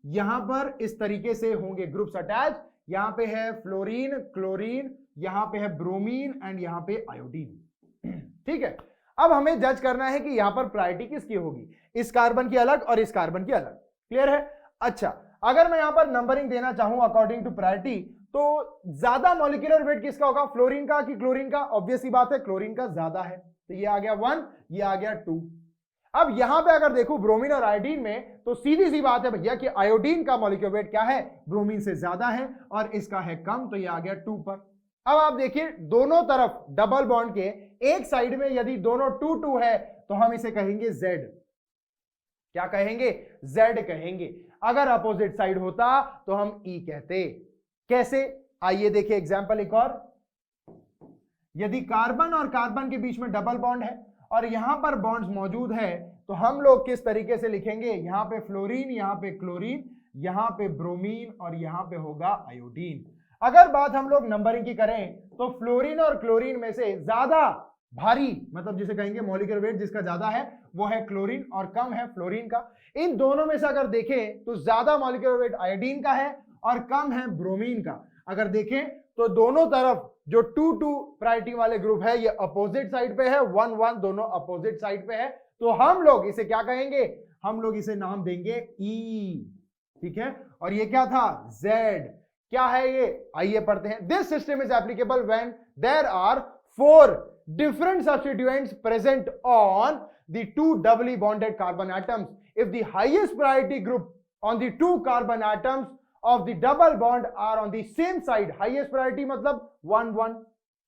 यहां पर इस तरीके से होंगे ग्रुप्स अटैच, यहां पे है फ्लोरीन, क्लोरीन, यहां पे है ब्रोमीन एंड यहां पे आयोडीन। ठीक है, अब हमें जज करना है कि यहां पर प्रायोरिटी किसकी होगी, इस कार्बन की अलग और इस कार्बन की अलग। क्लियर है? अच्छा, अगर मैं यहां पर नंबरिंग देना चाहूं अकॉर्डिंग टू प्रायोरिटी, तो ज्यादा मॉलिक्यूलर वेट किसका होगा, फ्लोरीन का कि क्लोरीन का? ऑब्वियस ही बात है क्लोरीन का ज्यादा है, तो ये आ गया 1, ये आ गया 2। अब यहां पे अगर देखूं ब्रोमीन और आयोडीन में, तो सीधी सी बात है भैया कि आयोडीन का मॉलिक्यूलर वेट क्या है, ब्रोमीन से ज्यादा है और इसका है कम, तो ये आ गया 2 पर। अब आप देखिए दोनों तरफ डबल बॉन्ड के एक साइड में यदि दोनों 2-2 है तो हम इसे कहेंगे Z। क्या कहेंगे? Z कहेंगे। अगर अपोजिट साइड होता तो हम E कहते। कैसे? आइए देखिए एग्जांपल एक और। यदि कार्बन और कार्बन के बीच में डबल बॉन्ड है और यहां पर बॉन्ड्स मौजूद है तो हम लोग किस तरीके से लिखेंगे? यहां पे फ्लोरीन, यहां पे क्लोरीन, यहां पे ब्रोमीन और यहां पे होगा आयोडीन। अगर बात हम लोग नंबरिंग की करें तो फ्लोरीन और क्लोरीन में से ज्यादा भारी, मतलब जिसे कहेंगे मॉलिक्यूलर वेट जिसका ज्यादा है वो है क्लोरीन और कम है फ्लोरीन का। इन दोनों में से अगर देखें तो ज्यादा मॉलिक्यूलर वेट आयोडीन का है और कम है ब्रोमीन का। अगर देखें तो दोनों तरफ जो 2-2 प्रायोरिटी वाले ग्रुप है ये अपोजिट साइड पे है, 1-1 दोनों अपोजिट साइड पे है, तो हम लोग इसे क्या कहेंगे? हम लोग इसे नाम देंगे ई। ठीक है, और ये क्या था? जेड। क्या है ये? आइए पढ़ते हैं। This system is applicable when there are 4 different substituents present on the 2 doubly bonded carbon atoms. If the highest priority group on the 2 carbon atoms of the double bond are on the same side, highest priority मतलब 1-1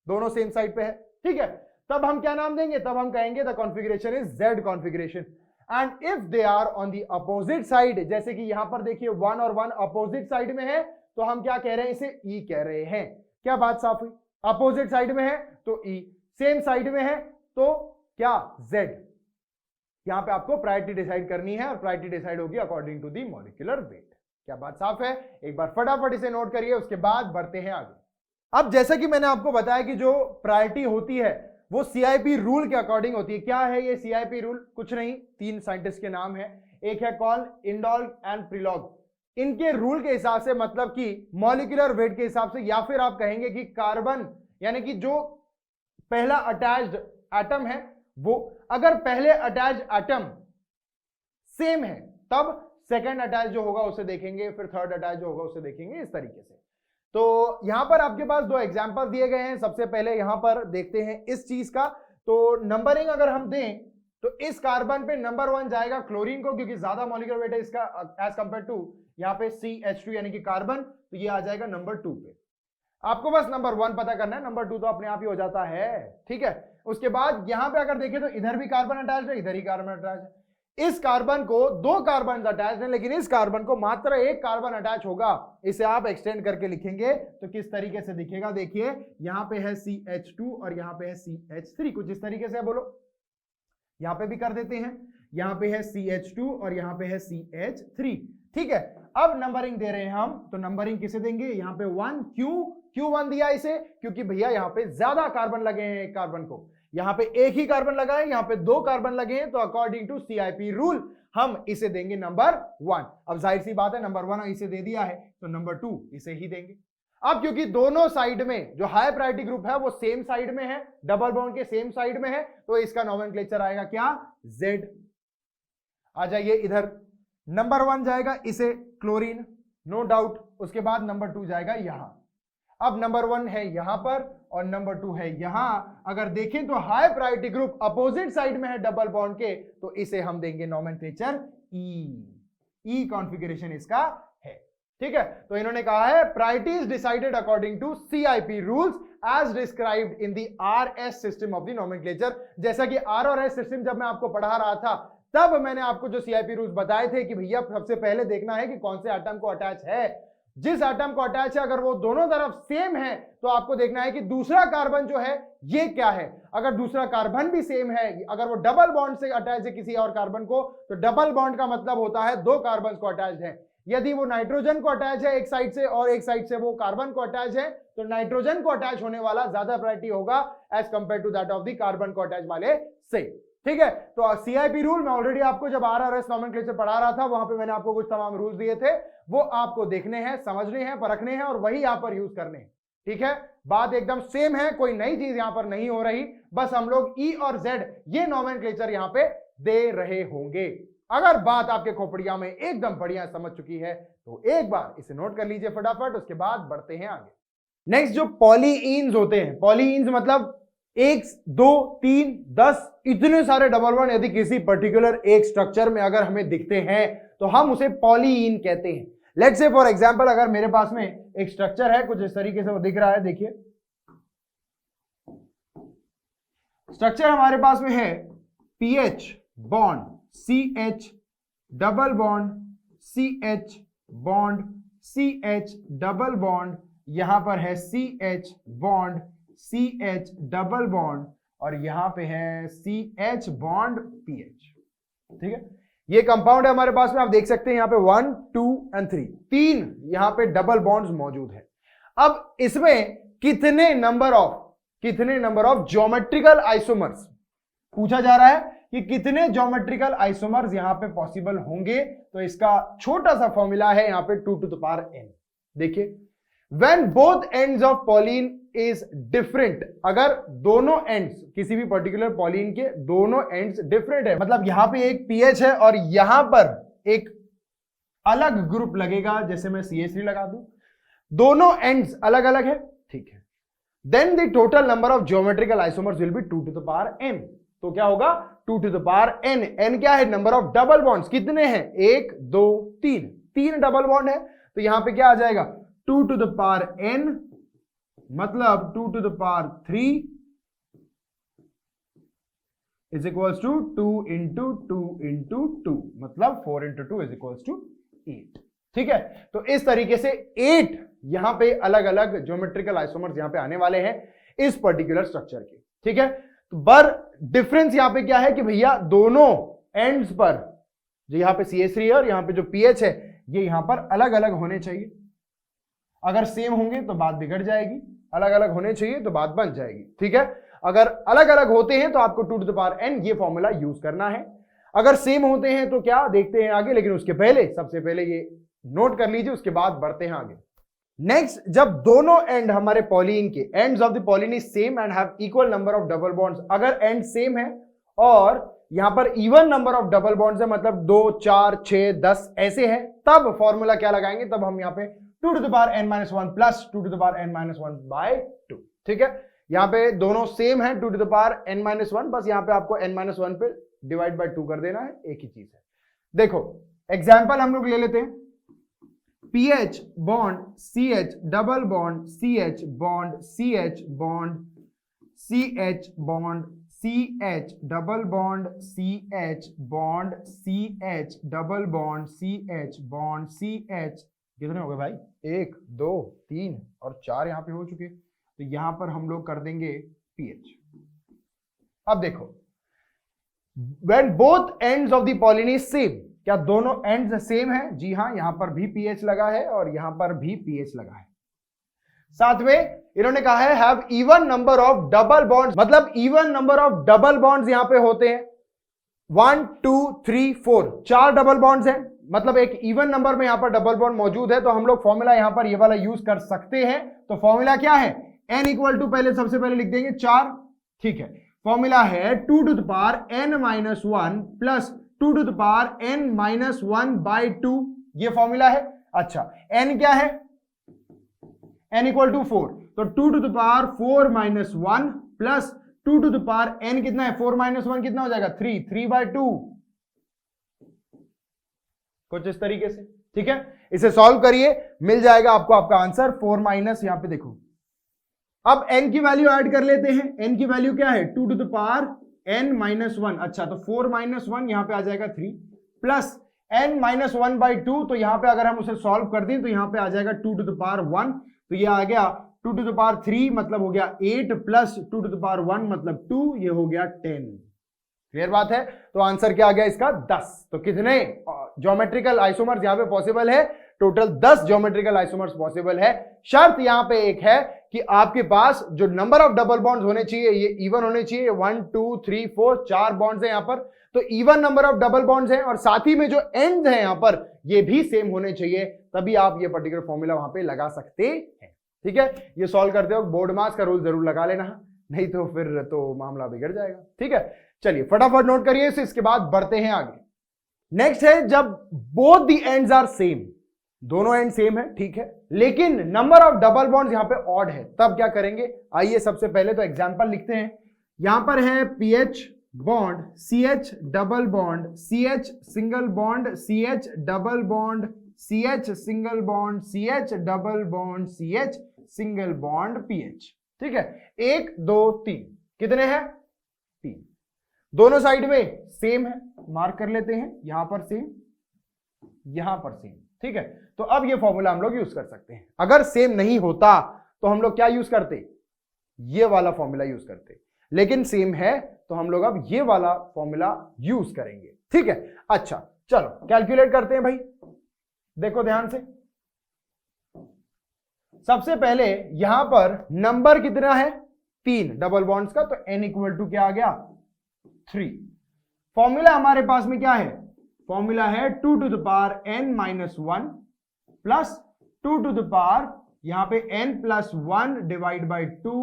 दोनों same side पे है, ठीक है, तब हम क्या नाम देंगे? तब हम कहेंगे the configuration is Z configuration. And if they are on the opposite side, जैसे कि यहां पर देखिए 1 और 1 अपोजिट साइड में है, तो हम क्या कह रहे हैं? इसे E कह रहे हैं। क्या बात साफ हुई? अपोजिट साइड में है तो E, सेम साइड में है तो क्या? Z। यहां पे आपको प्रायोरिटी डिसाइड करनी है और प्रायोरिटी डिसाइड होगी according to the molecular weight. क्या बात साफ है? एक बार फटाफट इसे नोट करिए, उसके बाद बढ़ते हैं आगे। अब जैसा कि मैंने आपको बताया कि जो प्रायोरिटी होती है वो CIP रूल के अकॉर्डिंग होती है। क्या है ये CIP रूल? कुछ नहीं, 3 साइंटिस्ट के नाम है, एक है कॉल, इंडॉल एंड प्रिलॉग। इनके रूल के हिसाब से, मतलब कि मॉलिक्यूलर वेट के हिसाब से, या फिर आप कहेंगे कि कार्बन यानी कि जो पहला अटैच्ड एटम है वो, अगर पहले अटैच्ड एटम सेम है तब सेकंड अटैच जो होगा उसे देखेंगे, फिर थर्ड अटैच जो होगा उसे देखेंगे, इस तरीके से। तो यहां पर आपके पास 2 एग्जांपल दिए गए हैं। सबसे पहले यहां पर देखते हैं इस चीज का। तो नंबरिंग अगर हम दें तो इस कार्बन पे नंबर 1 जाएगा क्लोरीन को, क्योंकि ज्यादा मॉलिक्यूलर वेट है इसका एज कंपेयर टू यहाँ पे CH2 यानी कि कार्बन, तो ये आ जाएगा नंबर 2 पे। आपको बस नंबर 1 पता करना है, नंबर 2 तो अपने आप ही हो जाता है, ठीक है। उसके बाद यहां पे अगर देखें तो इधर भी कार्बन अटैच है, इधर ही कार्बन अटैच है। इस कार्बन को 2 कार्बन अटैच है, लेकिन इस कार्बन को मात्र 1 कार्बन अटैच होगा। इसे आप एक्सटेंड करके लिखेंगे तो किस तरीके से दिखेगा? देखिए यहां पे है CH2 और यहां पे है CH3, कुछ इस तरीके से। बोलो, यहां पे भी कर देते हैं। यहां पे है CH2 और यहां पे है CH3। ठीक है, अब नंबरिंग दे रहे हैं हम, तो नंबरिंग किसे देंगे, यहां पे 1, क्यों 1 दिया इसे, क्योंकि भैया यहां पे ज्यादा कार्बन लगे हैं एक कार्बन को, यहां पे एक ही कार्बन लगा है, यहां पे 2 कार्बन लगे हैं, तो अकॉर्डिंग टू CIP रूल हम इसे देंगे नंबर 1। अब जाहिर सी बात है नंबर 1 इसे दे दिया है, तो नंबर 2 इसे ही देंगे। अब क्योंकि दोनों साइड में जो हाई प्रायोरिटी ग्रुप है वो सेम साइड में है, डबल बॉन्ड के सेम साइड में है, तो इसका नोमेनक्लेचर आएगा क्या, Z। आ जाइए इधर, नंबर 1 जाएगा इसे क्लोरीन, नो डाउट, उसके बाद नंबर 2 जाएगा यहां। अब नंबर 1 है यहां पर और नंबर 2 है यहां। अगर देखें तो high priority group opposite side में है डबल बॉन्ड के, तो इसे हम देंगे नोमेनक्लेचर ई कॉन्फ़िगरेशन इसका है। ठीक है, तो इन्होंने कहा है priority is decided according to CIP rules as described in the RS system of the nomenclature. जैसा कि R और S सिस्टम जब मैं आपको पढ़ा रहा था तब मैंने आपको जो CIP रूल्स बताए थे कि भैया सबसे पहले देखना है कि कौन से एटम को अटैच है, जिस एटम को अटैच है अगर वो दोनों तरफ सेम है तो आपको देखना है कि दूसरा कार्बन जो है ये क्या है। अगर दूसरा कार्बन भी सेम है, अगर वो डबल बॉन्ड से अटैच है किसी और कार्बन को, तो डबल बॉन्ड का मतलब होता है 2 कार्बन को अटैच है। यदि वो नाइट्रोजन को अटैच है एक साइड से और एक साइड से वो कार्बन को अटैच है, तो नाइट्रोजन को अटैच होने वाला ज्यादा प्रायोरिटी होगा as compare to that of the carbon को अटैच वाले से। ठीक है, तो CIP रूल मैं ऑलरेडी आपको जब RRS नोमेनक्लेचर पढ़ा रहा था वहां पे मैंने आपको कुछ तमाम रूल्स दिए थे, वो आपको देखने हैं, समझने हैं, परखने हैं और वही यहां पर यूज करने हैं। ठीक है, बात एकदम सेम है, कोई नई चीज यहां पर नहीं हो रही, बस हम लोग E और Z ये नोमेनक्लेचर यहां पे दे रहे होंगे। अगर बात आपके खोपड़िया में एकदम बढ़िया समझ चुकी है तो एक बार इसे नोट कर लीजिए फटाफट, उसके बाद बढ़ते हैं आगे। नेक्स्ट जो पॉलीइन्स होते हैं, पॉलीइन्स मतलब 1, 2, 3, 10 इतने सारे डबल बॉन्ड यदि किसी पर्टिकुलर एक स्ट्रक्चर में अगर हमें दिखते हैं तो हम उसे पॉलीइन कहते हैं। लेट्स से फॉर एग्जांपल अगर मेरे पास में एक स्ट्रक्चर है कुछ इस तरीके से वो दिख रहा है, देखिए स्ट्रक्चर हमारे पास में है PH bond CH double bond CH bond CH double bond, यहां पर है CH bond CH double bond और यहां पे है CH बॉन्ड PH। ठीक है, ये कंपाउंड है हमारे पास में, आप देख सकते हैं यहां पे 1, 2 और 3 तीन यहां पे डबल बॉन्ड्स मौजूद है। अब इसमें कितने नंबर ऑफ ज्योमेट्रिकल आइसोमर्स पूछा जा रहा है कि कितने ज्योमेट्रिकल आइसोमर्स यहां पे पॉसिबल होंगे, तो इसका छोटा सा फॉर्मूला है यहां पे 2 to the power n। देखिए, when both ends of polyene is different, अगर दोनों एंड्स किसी भी पर्टिकुलर पॉलीन के दोनों एंड्स डिफरेंट है, मतलब यहां पे एक पीएच है और यहां पर एक अलग ग्रुप लगेगा, जैसे मैं CH3 लगा दूं, दोनों एंड्स अलग अलग है, ठीक है, then the total number of geometrical isomers will be 2 to the power n। तो क्या होगा 2 to the power n। n क्या है, नंबर ऑफ डबल बॉन्ड्स कितने हैं, 1, 2, 3, 3 डबल बॉन्ड है, तो यहां पे क्या आ जाएगा 2 to the power n, मतलब 2 to the power 3 is equals to 2 into 2 into 2, मतलब 4 into 2 is equals to 8। ठीक है, तो इस तरीके से 8 यहां पे अलग अलग ज्योमेट्रिकल आइसोमर्स यहां पे आने वाले हैं इस पर्टिकुलर स्ट्रक्चर के। ठीक है, तो पर डिफरेंस यहां पे क्या है कि भैया दोनों एंड्स पर जो यहां पे CH3 है और यहां पे जो PH है ये यहां पर अलग अलग होने चाहिए। अगर सेम होंगे तो बात बिगड़ जाएगी, अलग अलग होने चाहिए तो बात बन जाएगी। ठीक है, अगर अलग अलग होते हैं तो आपको 2 to the power n ये फॉर्मूला यूज करना है, अगर सेम होते हैं तो क्या देखते हैं आगे, लेकिन उसके पहले सबसे पहले ये नोट कर लीजिए, उसके बाद बढ़ते हैं आगे। नेक्स्ट, जब दोनों एंड हमारे पॉलीन के ends of the polyene is same and have equal number of double bonds, अगर एंड सेम है और यहां पर even number of double bonds है, मतलब 2, 4, 6, 10 ऐसे हैं, तब फॉर्मूला क्या लगाएंगे, तब हम यहां पे 2 to the power n-1 plus 2 to the power n-1 by 2। ठीक है, यहां पे दोनों सेम है 2 to the power n-1, बस यहां पे आपको n-1 पे डिवाइड बाय 2 कर देना है, एक ही चीज है। देखो एग्जांपल हम लोग ले लेते हैं, PH bond CH double bond CH bond CH bond CH bond CH double bond CH bond CH double bond CH bond CH, कितने हो गए भाई, 1, 2, 3 और 4 यहां पे हो चुके, तो यहां पर हम लोग कर देंगे PH। अब देखो, when both ends of the polyene is same, क्या दोनों एंड्स सेम है? जी हाँ, यहां पर भी पीएच लगा है और यहां पर भी पीएच लगा है। साथ में इन्होंने कहा है have even number of double bonds, मतलब even number of double bonds यहां पे होते हैं 1 2 3 4, 4 डबल बॉन्ड्स हैं, मतलब एक इवन नंबर में यहां पर डबल बॉन्ड मौजूद है। तो हम लोग फॉर्मूला यहां पर ये वाला यूज कर सकते हैं। तो फॉर्मूला क्या है? n इक्वल टू पहले सबसे पहले लिख देंगे 4, ठीक है। फॉर्मूला है 2 to the power n minus 1 plus 2 to the power n minus 1 by 2, ये फॉर्मूला है। अच्छा, n क्या है? n इक्वल टू 4, तो 2 to the power 4 minus 1 plus 2 to the power n कितना है? 4 माइनस 1 कितना हो जाएगा? 3 बाई 2, कुछ इस तरीके से, ठीक है। इसे सॉल्व करिए, मिल जाएगा आपको आपका आंसर 4 माइनस, यहां पे देखो। अब n की वैल्यू ऐड कर लेते हैं। n की वैल्यू क्या है? 2 to the power n minus 1। अच्छा, तो 4 माइनस 1 यहां पे आ जाएगा 3 प्लस n माइनस 1 बाई 2, तो यहां पे अगर हम उसे सॉल्व कर दें तो यहां पे आ जाएगा 2 टू द पावर 1, तो ये आ गया 2 टू द पावर 3 मतलब हो गया 8 प्लस 2 टू द पावर 1 मतलब 2, ये हो गया 10। क्लियर बात है? तो आंसर क्या आ गया इसका? 10। तो कितने ज्योमेट्रिकल आइसोमर्स यहां पे पॉसिबल है? टोटल 10 ज्योमेट्रिकल आइसोमर्स पॉसिबल है। शर्त यहां पे एक है कि आपके पास जो नंबर ऑफ डबल बॉन्ड्स होने चाहिए ये इवन होने चाहिए। 1 2 3 4 4 बॉन्ड्स हैं यहां पर, तो even number of double bonds हैं, और साथ ही में जो एंड्स हैं यहां पर ये भी सेम होने चाहिए, तभी आप ये पर्टिकुलर फॉर्मूला वहां पे लगा सकते हैं। ठीक है, ये सॉल्व करते हो बोर्ड मास का रूल जरूर लगा लेना, नहीं तो फिर तो मामला बिगड़ जाएगा। ठीक है, चलिए फटाफट नोट करिए इसे, इसके बाद बढ़ते हैं आगे। नेक्स्ट है जब both the ends are same, दोनों एंड सेम है, ठीक है, लेकिन नंबर ऑफ डबल बॉन्ड्स यहां पे ऑड है, तब क्या करेंगे? आइए सबसे पहले तो एग्जांपल लिखते हैं। यहां पर है pH bond, CH double bond, CH single bond, CH double bond, CH single bond, CH double bond, CH single bond, PH। ठीक है, 1 2 3, कितने हैं? 3। दोनों साइड में सेम है, मार्क कर लेते हैं, यहां पर सेम, यहां पर सेम। ठीक है, तो अब ये फॉर्मूला हम लोग यूज कर सकते हैं। अगर सेम नहीं होता तो हम लोग क्या यूज करते? ये वाला फॉर्मूला यूज करते, लेकिन सेम है तो हम लोग अब ये वाला फॉर्मूला यूज करेंगे। ठीक है, अच्छा चलो कैलकुलेट करते हैं भाई, देखो ध्यान से। सबसे पहले यहां पर नंबर कितना है? 3 डबल बॉन्ड्स का, तो n इक्वल टू क्या आ गया? 3। फॉर्मूला हमारे पास में क्या है? फॉर्मूला है 2 to the power n minus 1 plus 2 to the power यहां पे n plus 1 divide by 2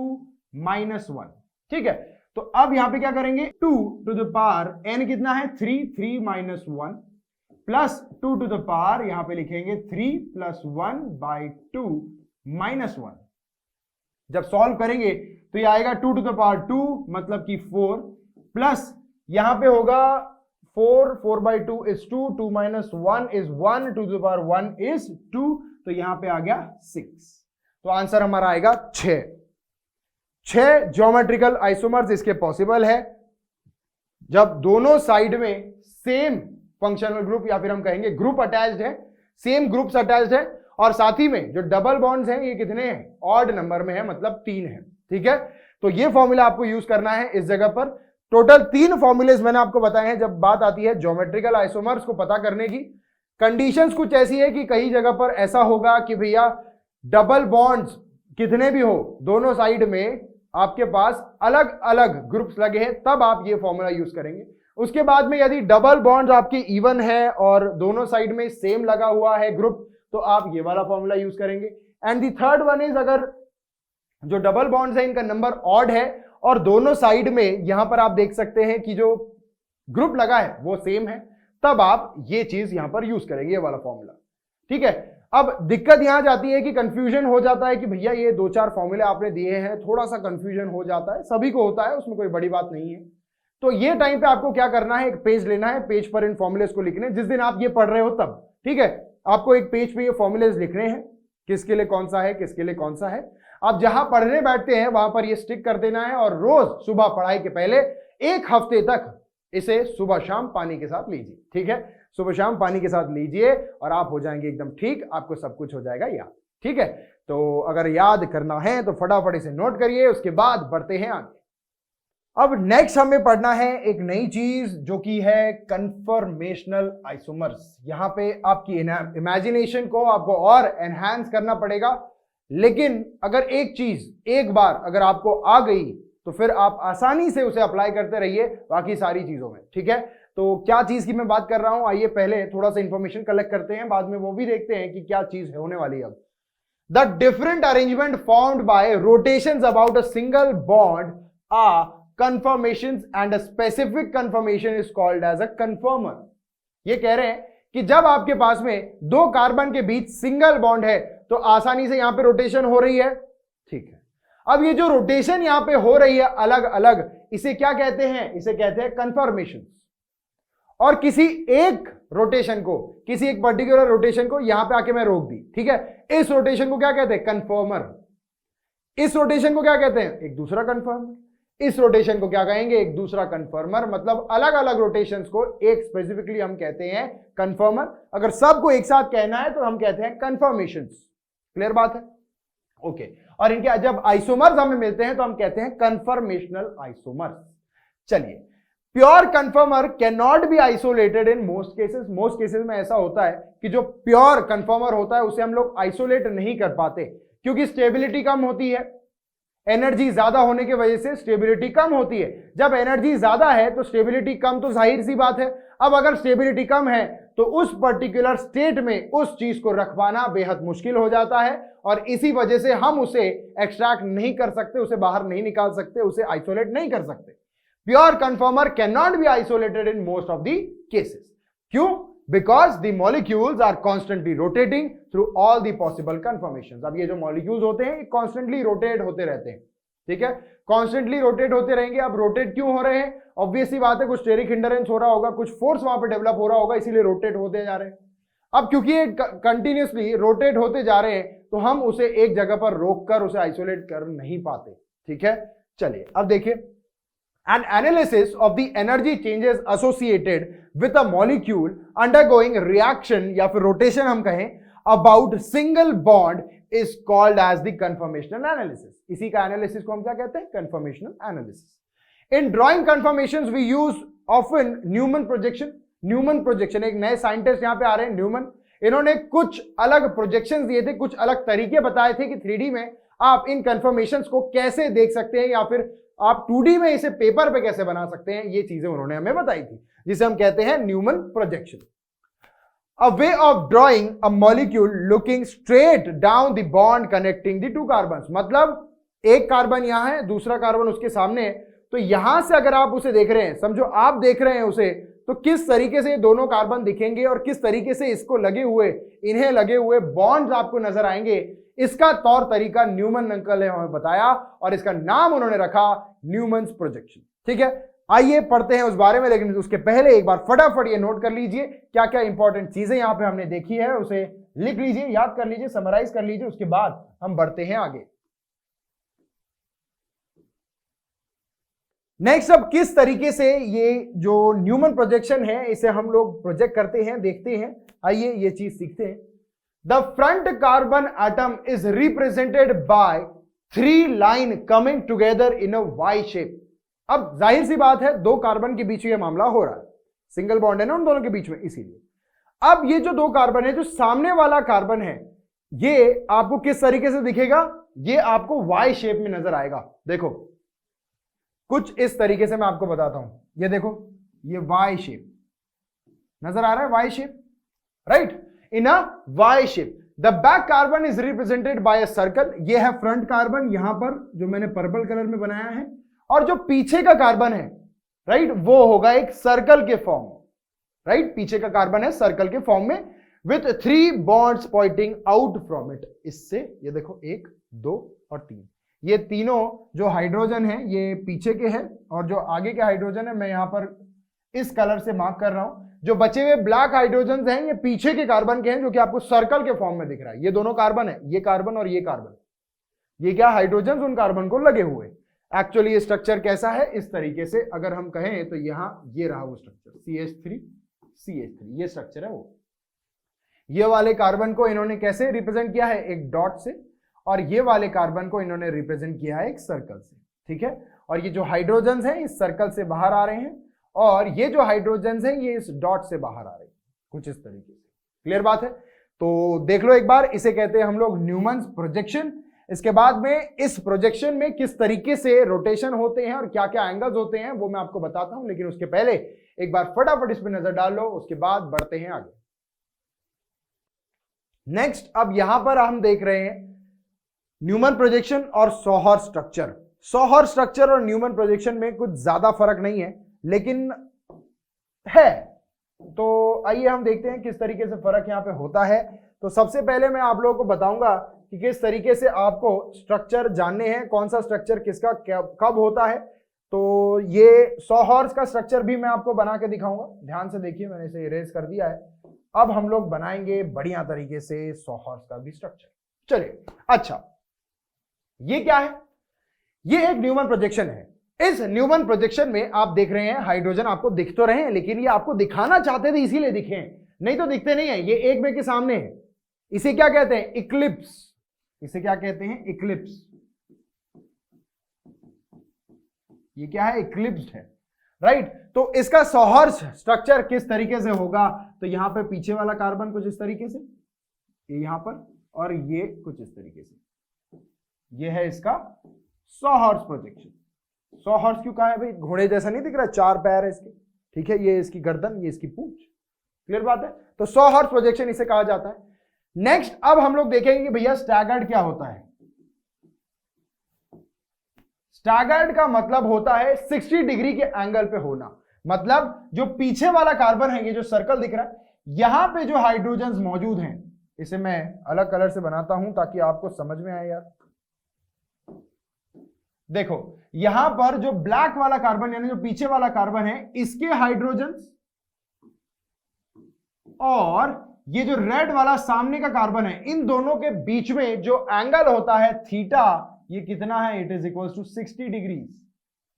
minus 1। ठीक है, तो अब यहां पे क्या करेंगे? 2 टू द पावर n कितना है? 3 minus 1 plus 2 to the power यहां पे लिखेंगे 3 प्लस 1 बाई 2 माइनस 1। जब सॉल्व करेंगे तो ये आएगा 2 टू द पावर 2 मतलब कि 4 प्लस यहां पे होगा 4 by 2 is 2 minus 1 is 1, 2 to the power 1 is 2, तो यहां पे आ गया 6। तो आंसर हमारा आएगा 6 ज्योमेट्रिकल आइसोमर्स इसके पॉसिबल है जब दोनों साइड में सेम फंक्शनल ग्रुप या फिर हम कहेंगे ग्रुप अटैच्ड है, सेम ग्रुप्स अटैच्ड है, और साथ ही में जो डबल बॉन्ड्स हैं ये कितने हैं? ऑड नंबर में है, मतलब 3 है। ठीक है, तो ये फॉर्मूला आपको यूज करना है इस जगह पर। टोटल 3 फॉर्मूलेज मैंने आपको बताए हैं। जब बात आती है ज्योमेट्रिकल आइसोमर्स को पता करने की, कंडीशंस कुछ ऐसी है कि कई जगह पर ऐसा होगा कि भैया डबल बॉन्ड्स कितने भी हो, दोनों साइड में आपके पास अलग अलग ग्रुप्स लगे हैं, तब आप ये फॉर्मूला यूज करेंगे। उसके बाद में यदि डबल बॉन्ड्स आपके इवन है और दोनों साइड में सेम लगा हुआ है ग्रुप, तो आप ये वाला फॉर्मूला यूज करेंगे। And the third one is, अगर जो डबल बॉन्ड्स है इनका नंबर ऑड है और दोनों साइड में यहां पर आप देख सकते हैं कि जो ग्रुप लगा है वो सेम है, तब आप ये चीज यहां पर यूज करेंगे, ये वाला फॉर्मूला। ठीक है, अब दिक्कत यहां जाती है कि कंफ्यूजन हो जाता है कि भैया ये 2-4 फॉर्मूले आपने दिए हैं, थोड़ा सा कंफ्यूजन हो जाता है, सभी को होता है, उसमें कोई बड़ी बात नहीं है। तो ये टाइम पे आपको क्या करना है? एक पेज लेना है, पेज पर इन फॉर्मूलेस को लिखने, जिस दिन आप ये पढ़ रहे हो तब। ठीक है, आपको एक पेज पे ये फॉर्मूलेस लिखने हैं, किसके लिए कौन सा है, किसके लिए कौन सा है। आप जहां पढ़ने बैठते हैं वहां पर ये स्टिक कर देना है, और रोज सुबह पढ़ाई के पहले 1 हफ्ते तक इसे सुबह शाम पानी के साथ लीजिए। ठीक है, सुबह शाम पानी के साथ लीजिए और आप हो जाएंगे एकदम ठीक, आपको सब कुछ हो जाएगा याद। ठीक है, तो अगर याद करना है तो फटाफट इसे नोट करिए, उसके बाद बढ़ते हैं आगे। अब नेक्स्ट हमें पढ़ना है एक नई चीज जो कि है कन्फर्मेशनल आइसोमर्स। यहां पे आपकी इमेजिनेशन को आपको और एनहांस करना पड़ेगा, लेकिन अगर एक चीज एक बार अगर आपको आ गई तो फिर आप आसानी से उसे अप्लाई करते रहिए बाकी सारी चीजों में, ठीक है। तो क्या चीज की मैं बात कर रहा हूं, आइए पहले थोड़ा सा इंफॉर्मेशन कलेक्ट करते हैं, बाद में वो भी देखते हैं कि क्या चीज होने वाली है। अब the different arrangement formed by rotations about a single bond are conformations and a specific conformation is called as a conformer। ये कह रहे हैं कि जब आपके पास में दो कार्बन के बीच सिंगल बॉन्ड है तो आसानी से यहां पे रोटेशन हो रही है, ठीक है। अब ये जो रोटेशन यहां पे हो रही है अलग अलग, इसे क्या कहते हैं, इसे कहते हैं कन्फर्मेशन। और किसी एक रोटेशन को, किसी एक पर्टिकुलर रोटेशन को यहां पे आके मैं रोक दी, ठीक है, इस रोटेशन को क्या कहते हैं, कन्फर्मर। इस रोटेशन को क्या कहते हैं, एक दूसरा कन्फर्मर। इस रोटेशन को क्या कहेंगे, एक दूसरा कन्फर्मर। मतलब अलग अलग रोटेशंस को एक स्पेसिफिकली हम कहते हैं कन्फर्मर। अगर सबको एक साथ कहना है तो हम कहते हैं कन्फर्मेशंस। क्लियर बात है, ओके। और इनके जब आइसोमर्स हमें मिलते हैं तो हम कहते हैं कन्फर्मेशनल आइसोमर्स। चलिए, pure conformer can not be isolated in most cases. Most cases में ऐसा होता है कि जो प्योर कन्फर्मर होता है उसे हम लोग आइसोलेट नहीं कर पाते, क्योंकि स्टेबिलिटी कम होती है। एनर्जी ज्यादा होने की वजह से स्टेबिलिटी कम होती है। जब एनर्जी ज्यादा है तो स्टेबिलिटी कम, तो जाहिर सी बात है। अब अगर स्टेबिलिटी कम है तो उस पर्टिकुलर स्टेट में उस चीज को रख पाना बेहद मुश्किल हो जाता है, और इसी वजह से हम उसे एक्सट्रैक्ट नहीं कर सकते, उसे बाहर नहीं निकाल सकते, उसे आइसोलेट नहीं कर सकते। Pure conformer can not be isolated in most of the cases. क्यों? Because the molecules are constantly rotating through all the possible conformations. अब ये जो मॉलिक्यूल्स होते हैं कॉन्स्टेंटली रोटेट होते रहते हैं, ठीक है, कॉन्स्टेंटली रोटेट होते रहेंगे। अब रोटेट क्यों हो रहे हैं, ऑब्वियसली बात है, कुछ स्टेरिक हिंडरेंस हो रहा होगा, कुछ फोर्स वहां पे डेवलप हो रहा होगा, इसीलिए रोटेट होते जा रहे हैं। अब क्योंकि ये कंटिन्यूसली रोटेट होते जा रहे हैं तो हम उसे एक जगह पर रोककर उसे आइसोलेट कर नहीं पाते, ठीक है। चलिए अब देखिए, an analysis of the energy changes associated with a molecule undergoing reaction या फिर rotation हम कहें about single bond is called as the conformational analysis। इसी का analysis को हम क्या कहते हैं, conformational analysis। In drawing conformations we use often Newman projection। Newman projection, एक नए साइंटिस्ट यहां पे आ रहे हैं न्यूमन, इन्होंने कुछ अलग प्रोजेक्शंस दिए थे, कुछ अलग तरीके बताए थे कि 3D में आप इन कंफर्मेशंस को कैसे देख सकते हैं, या फिर आप 2D में इसे पेपर पे कैसे बना सकते हैं। ये चीजें उन्होंने हमें बताई थी, जिसे हम कहते हैं Newman projection. A way of drawing a molecule looking straight down the bond connecting the two carbon. मतलब एक कार्बन यहां है, दूसरा कार्बन उसके सामने है, तो यहां से अगर आप उसे देख रहे हैं, समझो आप देख रहे हैं उसे, तो किस तरीके से ये दोनों कार्बन दिखेंगे और किस तरीके से इसको लगे हुए, इन्हें लगे हुए बॉन्ड्स आपको नजर आएंगे, इसका तौर तरीका न्यूमन अंकल ने हमें बताया और इसका नाम उन्होंने रखा न्यूमन्स प्रोजेक्शन, ठीक है। आइए पढ़ते हैं उस बारे में, लेकिन उसके पहले एक बार फटाफट ये नोट कर लीजिए क्या क्या इंपॉर्टेंट चीजें यहां पे हमने देखी है, उसे लिख लीजिए, याद कर लीजिए, समराइज कर लीजिए, उसके बाद हम बढ़ते हैं आगे। नेक्स्ट, अब किस तरीके से ये जो न्यूमन प्रोजेक्शन है इसे हम लोग प्रोजेक्ट करते हैं, देखते हैं। आइए ये चीज सीखते हैं। The front carbon atom is represented by 3 line coming together in a Y shape. अब जाहिर सी बात है, दो कार्बन के बीच ये मामला हो रहा है, सिंगल बॉन्ड है ना उन दोनों के बीच में, इसीलिए अब ये जो दो कार्बन है, जो सामने वाला कार्बन है, ये आपको किस तरीके से दिखेगा, ये आपको वाई शेप में नजर आएगा। देखो कुछ इस तरीके से मैं आपको बताता हूं, ये देखो, ये वाई शेप नजर आ रहा है, Y shape, right, in a Y shape. The back carbon is represented by a circle. ये है फ्रंट कार्बन यहां पर जो मैंने पर्पल कलर में बनाया है, और जो पीछे का कार्बन है, राइट, वो होगा एक सर्कल के फॉर्म, राइट, पीछे का कार्बन है सर्कल के फॉर्म में, with 3 bonds pointing out from it. इससे ये देखो 1, 2 और 3, ये तीनों जो हाइड्रोजन है ये पीछे के हैं, और जो आगे के हाइड्रोजन है मैं यहां पर इस कलर से मार्क कर रहा हूं। जो बचे हुए ब्लैक हाइड्रोजन हैं ये पीछे के कार्बन के हैं, जो कि आपको सर्कल के फॉर्म में दिख रहा है। ये दोनों कार्बन है, ये कार्बन और ये कार्बन, ये क्या हाइड्रोजन उन कार्बन को लगे हुए। एक्चुअली ये स्ट्रक्चर कैसा है, इस तरीके से अगर हम कहें तो यहां ये रहा वो स्ट्रक्चर, CH3 ये स्ट्रक्चर है वो। ये वाले कार्बन को इन्होंने कैसे रिप्रेजेंट किया है, एक डॉट से, और ये वाले कार्बन को इन्होंने रिप्रेजेंट किया है एक सर्कल से, ठीक है। और ये जो हाइड्रोजन्स हैं इस सर्कल से बाहर आ रहे हैं, और ये जो हाइड्रोजन्स हैं ये इस डॉट से बाहर आ रहे हैं, कुछ इस तरीके से। क्लियर बात है? तो देख लो एक बार, इसे कहते हैं हम लोग न्यूमन्स प्रोजेक्शन। इसके बाद में इस प्रोजेक्शन में किस तरीके से रोटेशन होते हैं और क्या क्या एंगल्स होते हैं वो मैं आपको बताता हूं, लेकिन उसके पहले एक बार फटाफट इस पर नजर डाल लो, उसके बाद बढ़ते हैं आगे। नेक्स्ट, अब यहां पर हम देख रहे हैं न्यूमन प्रोजेक्शन और सॉहर्स स्ट्रक्चर। सॉहर्स स्ट्रक्चर और न्यूमन प्रोजेक्शन में कुछ ज्यादा फर्क नहीं है, लेकिन है। तो आइए हम देखते हैं किस तरीके से फर्क यहां पे होता है। तो सबसे पहले मैं आप लोगों को बताऊंगा कि किस तरीके से आपको स्ट्रक्चर जानने हैं, कौन सा स्ट्रक्चर किसका कब होता है। तो ये सॉहर्स का स्ट्रक्चर भी मैं आपको बना के दिखाऊंगा, ध्यान से देखिए, मैंने इसे इरेज कर दिया है। अब हम लोग बनाएंगे बढ़िया तरीके से सॉहर्स का भी स्ट्रक्चर। चलिए, अच्छा ये क्या है? ये एक न्यूमन प्रोजेक्शन है। इस न्यूमन प्रोजेक्शन में आप देख रहे हैं हाइड्रोजन आपको दिख तो रहे हैं, लेकिन ये आपको दिखाना चाहते थे इसीलिए दिखे हैं, नहीं तो दिखते नहीं है। ये एक में के सामने है। इसे क्या कहते हैं? इक्लिप्स। इसे क्या कहते हैं? इक्लिप्स। ये क्या है? इक्लिप्स्ड है, राइट। तो इसका सॉहर्स स्ट्रक्चर किस तरीके से होगा? तो यहां पे पीछे वाला कार्बन कुछ इस तरीके से, ये यहां पर, और ये कुछ इस तरीके से। ये है इसका सॉहर्स प्रोजेक्शन। सॉहर्स क्यों कहा है भाई? घोड़े जैसा नहीं दिख रहा, 4 पैर है इसके, ठीक है, ये इसकी गर्दन, ये इसकी पूंछ। क्लियर बात है? तो सॉहर्स प्रोजेक्शन इसे कहा जाता है। नेक्स्ट, अब हम लोग देखेंगे कि भैया स्टैगर्ड क्या होता है। स्टैगर्ड का मतलब होता है 60 डिग्री के एंगल पे होना। मतलब जो पीछे वाला कार्बन है, ये जो सर्कल दिख रहा है, यहां पे जो हाइड्रोजन्स मौजूद हैं, इसे मैं अलग कलर से बनाता हूं ताकि आपको समझ में आए यार। देखो, यहां पर जो ब्लैक वाला कार्बन यानी जो पीछे वाला कार्बन है, इसके हाइड्रोजन्स, और ये जो रेड वाला सामने का कार्बन है, इन दोनों के बीच में जो एंगल होता है थीटा, ये कितना है? It is equal to 60 degree.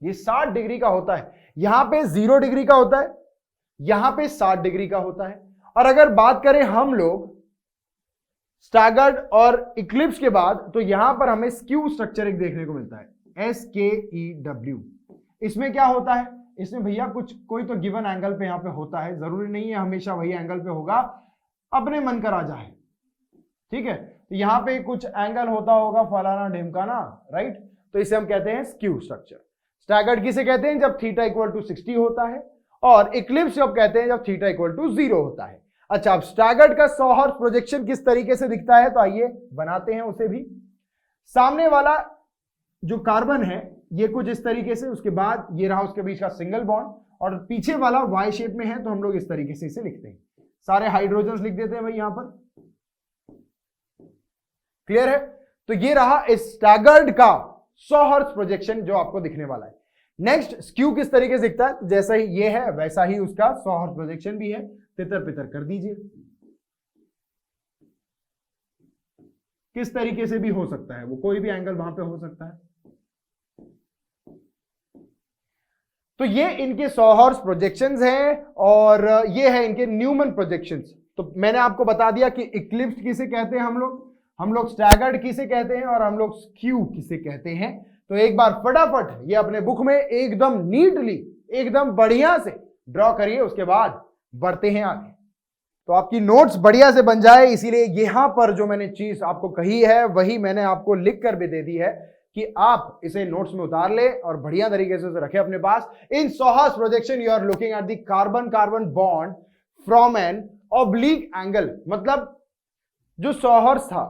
ये 60 डिग्री का होता है। यहां पे 0 डिग्री का होता है, यहां पे 60 डिग्री का होता है। और अगर बात करें हम लोग स्टैगर्ड और इक्लिप्स के बाद, तो यहां पर हमें स्क्यू स्ट्रक्चर एक देखने को मिलता है, SKEW। इसमें क्या होता है? इसमें भैया कोई तो गिवन एंगल पे यहां पे होता है, जरूरी नहीं है हमेशा वही एंगल पे होगा, अपने मन का राजा है, ठीक है। तो यहां पे कुछ एंगल होता होगा फलाना ढिमकाना, राइट। तो इसे हम कहते हैं स्क्यू स्ट्रक्चर। स्टैगर्ड किसे कहते हैं? जब थीटा इक्वल टू 60 होता है, और इक्लिप्स जब कहते हैं जब थीटा इक्वल टू 0 होता है। अच्छा, अब स्टैगर्ड का सॉहर्स प्रोजेक्शन किस तरीके से दिखता है, तो आइए बनाते हैं उसे भी। सामने वाला जो कार्बन है ये कुछ इस तरीके से, उसके बाद ये रहा उसके बीच का सिंगल बॉन्ड, और पीछे वाला वाई शेप में है, तो हम लोग इस तरीके से इसे लिखते हैं। सारे हाइड्रोजन्स लिख देते हैं भाई यहां पर। क्लियर है? तो ये रहा स्टैगर्ड का सॉहर्स प्रोजेक्शन जो आपको दिखने वाला है। नेक्स्ट, स्क्यू किस तरीके से दिखता है? जैसा ही ये है वैसा ही उसका सॉहर्स प्रोजेक्शन भी है। तितर पितर कर दीजिए, किस तरीके से भी हो सकता है, वो कोई भी एंगल वहां पे हो सकता है। तो ये इनके सॉहर्स प्रोजेक्शंस हैं, और ये है इनके न्यूमन प्रोजेक्शंस। तो मैंने आपको बता दिया कि इक्लिप्स किसे कहते हैं हम लोग स्टैगर्ड किसे कहते हैं, और हम लोग स्क्यू किसे कहते हैं। तो एक बार फटाफट ये अपने बुक में एकदम नीटली, एकदम बढ़िया से ड्रॉ करिए, उसके बाद बढ़ते हैं आगे। तो आपकी नोट्स बढ़िया से बन जाए, इसीलिए यहां पर जो मैंने चीज आपको कही है वही मैंने आपको लिख कर भी दे दी है कि आप इसे नोट्स में उतार ले और बढ़िया तरीके से उसे रखें अपने पास। In sawhorse projection you are looking at the carbon carbon bond from an oblique angle. मतलब जो सॉहर्स था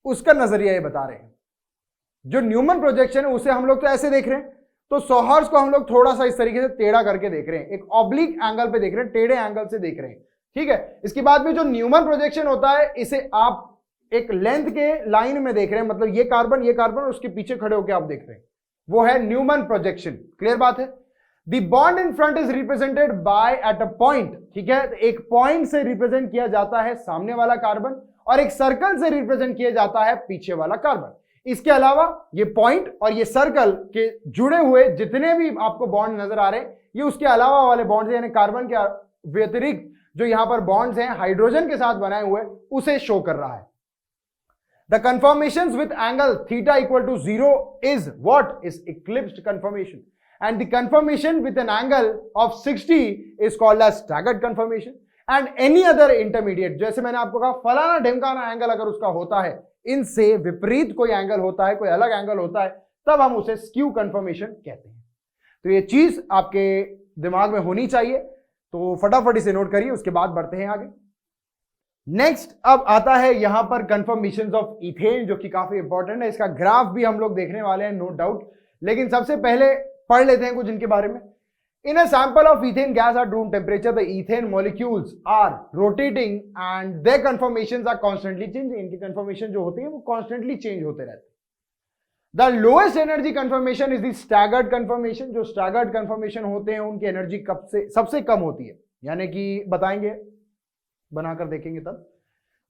उसका नजरिया ये बता रहे हैं। जो न्यूमन प्रोजेक्शन है उसे हम लोग तो ऐसे देख रहे हैं, तो सॉहर्स को हम लोग थोड़ा सा इस तरीके से टेढ़ा करके देख रहे हैं, एक ऑब्लिक एंगल पे देख रहे हैं, टेढ़े एंगल से देख रहे हैं, ठीक है। इसके बाद में जो न्यूमन प्रोजेक्शन होता है, इसे आप एक लेंथ के लाइन में देख रहे हैं, मतलब ये कार्बन उसके पीछे खड़े होकर आप देख रहे हैं, वो है न्यूमन प्रोजेक्शन। क्लियर बात है? The bond in front is represented by at a point, ठीक है। एक पॉइंट से रिप्रेजेंट किया जाता है सामने वाला कार्बन, और एक सर्कल से रिप्रेजेंट किया जाता है पीछे वाला कार्बन। इसके अलावा ये पॉइंट और ये सर्कल के जुड़े हुए जितने भी आपको बॉन्ड नजर आ रहे हैं, ये उसके अलावा वाले बॉन्ड्स यानी कार्बन के व्यतिरिक्त जो यहां पर बॉन्ड्स हैं हाइड्रोजन के साथ बनाए हुए, उसे शो कर रहा है। The conformations with angle theta equal to 0 is what? Is eclipsed conformation. And the conformation with an angle of 60 is called as staggered conformation. And any other intermediate, जैसे मैंने आपको कहा फलाना ढिमकाना एंगल अगर उसका होता है, इनसे विपरीत कोई एंगल होता है, कोई अलग एंगल होता है, तब हम उसे स्क्यू कंफर्मेशन कहते हैं। तो ये चीज आपके दिमाग में होनी चाहिए, तो फटाफट इसे नोट करिए, उसके बाद बढ़ते हैं आगे। नेक्स्ट अब आता है यहां पर कंफर्मेशंस ऑफ इथेन, जो कि काफी इंपॉर्टेंट है। इसका ग्राफ भी हम लोग देखने वाले हैं, नो डाउट, लेकिन सबसे पहले पढ़ लेते हैं कुछ इनके बारे में। In a sample of ethane gas at room temperature, the ethane molecules are rotating and their conformations are constantly changing. इनकी conformation जो होती है वो constantly change होते रहते हैं। The lowest energy conformation is the staggered conformation. जो staggered conformation होते हैं उनकी एनर्जी कब से सबसे कम होती है, यानी कि बताएंगे, बनाकर देखेंगे तब।